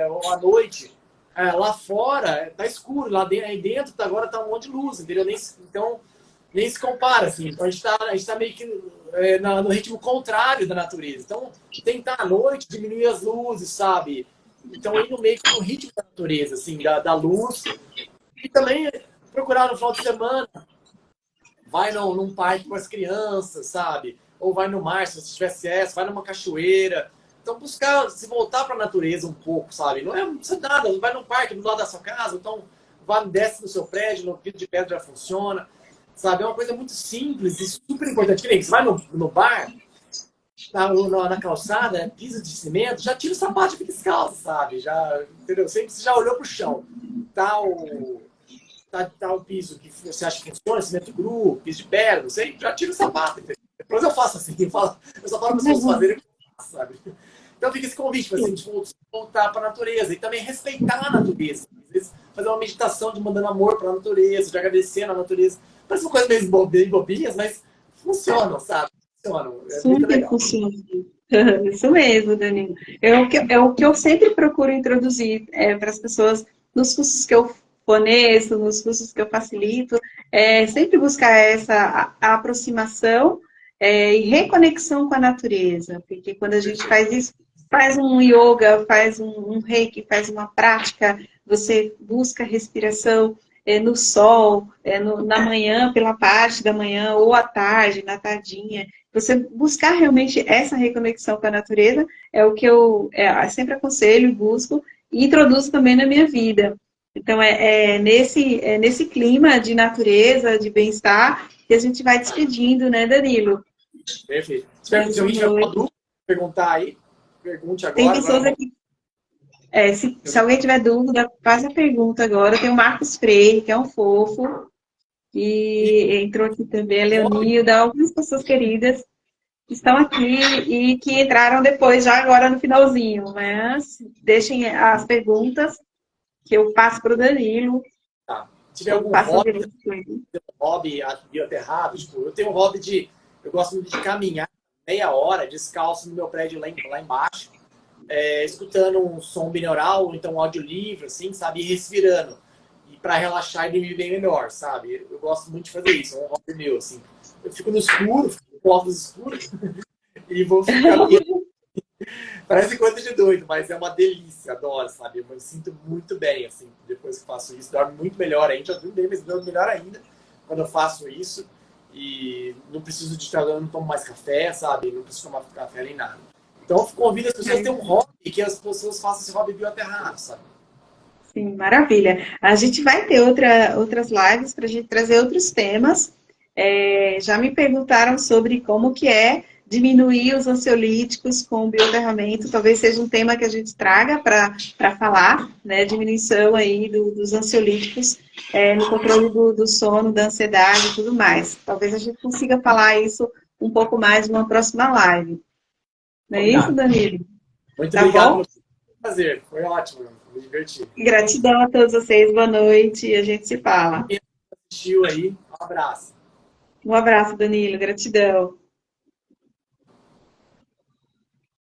Ou à noite, lá fora, tá escuro, lá dentro, aí dentro agora tá um monte de luz, entendeu? Então, nem se compara, assim. Então, a gente tá meio que no ritmo contrário da natureza. Então, tentar à noite diminuir as luzes, sabe? Então, ir no meio que no ritmo da natureza, assim, da luz. E também procurar no final de semana, vai num parque com as crianças, sabe? Ou vai no mar, se você tiver acesso, vai numa cachoeira. Então, buscar se voltar para a natureza um pouco, sabe? Não é nada, vai num parque do lado da sua casa, então desce no seu prédio, no piso de pedra já funciona, sabe? É uma coisa muito simples e super importante. Você vai no bar, na calçada, piso de cimento, já tira o sapato e fica descalço, sabe? Já, entendeu? Sempre você já olhou pro chão. Tá o piso que você acha que funciona, cimento cru, piso de pedra, não sei, já tira o sapato, entendeu? menos eu faço assim, eu só falo para as pessoas fazerem o que eu faço, sabe? Então fica esse convite, assim, de voltar para a natureza e também respeitar a natureza. Às vezes fazer uma meditação de mandando amor para a natureza, de agradecendo a natureza. Parece uma coisa meio bem bobinhas, mas funcionam, sabe? Funcionam. É muito Super legal. funciona. Isso mesmo, Danilo. É o que eu sempre procuro introduzir para as pessoas nos cursos que eu forneço, nos cursos que eu facilito, sempre buscar a aproximação e reconexão com a natureza, porque quando a gente faz isso, faz um yoga, faz um reiki, faz uma prática, você busca respiração no sol, na manhã, pela parte da manhã, ou à tarde, na tardinha. Você buscar realmente essa reconexão com a natureza é o que eu sempre aconselho, busco e introduzo também na minha vida. Então, nesse clima de natureza, de bem-estar, que a gente vai despedindo, né, Danilo? Perfeito. Espero que alguém tiver alguma dúvida, perguntar aí. Pergunte agora. Tem pessoas aqui. Se alguém tiver dúvida, faz a pergunta agora. Tem o Marcos Freire, que é um fofo, e entrou aqui também a Leonilda, algumas pessoas queridas que estão aqui e que entraram depois, já agora no finalzinho. Mas deixem as perguntas que eu passo para o Danilo. Tá. Se tiver algum hobby bioaterrado, tipo, eu tenho um hobby eu gosto muito de caminhar meia hora descalço no meu prédio lá embaixo, escutando um som binaural, então um audiolivro, assim, sabe, e respirando. E para relaxar e dormir bem melhor, sabe? Eu gosto muito de fazer isso, é um hobby meu, assim. Eu fico no escuro, fico com óculos escuros e vou ficar Parece coisa de doido, mas é uma delícia, adoro, sabe? Eu me sinto muito bem, assim, depois que faço isso. Dorme muito melhor ainda, já durmo bem, mas dorme melhor ainda quando eu faço isso. E não preciso de estar, eu não tomo mais café, sabe? Não preciso tomar café nem nada. Então eu convido as pessoas a ter um hobby e que as pessoas façam esse hobby bioaterrado, sabe? Sim, maravilha. A gente vai ter outras lives para a gente trazer outros temas. Já me perguntaram sobre como que é diminuir os ansiolíticos com o bioaterramento. Talvez seja um tema que a gente traga para falar, né? Diminuição aí dos ansiolíticos no controle do sono, da ansiedade e tudo mais. Talvez a gente consiga falar isso um pouco mais numa próxima live. Não é isso, Danilo? Muito tá obrigado. Bom? Foi um prazer. Foi ótimo. Me diverti. Gratidão a todos vocês. Boa noite. A gente se fala. Quem assistiu aí, um abraço. Um abraço, Danilo. Gratidão.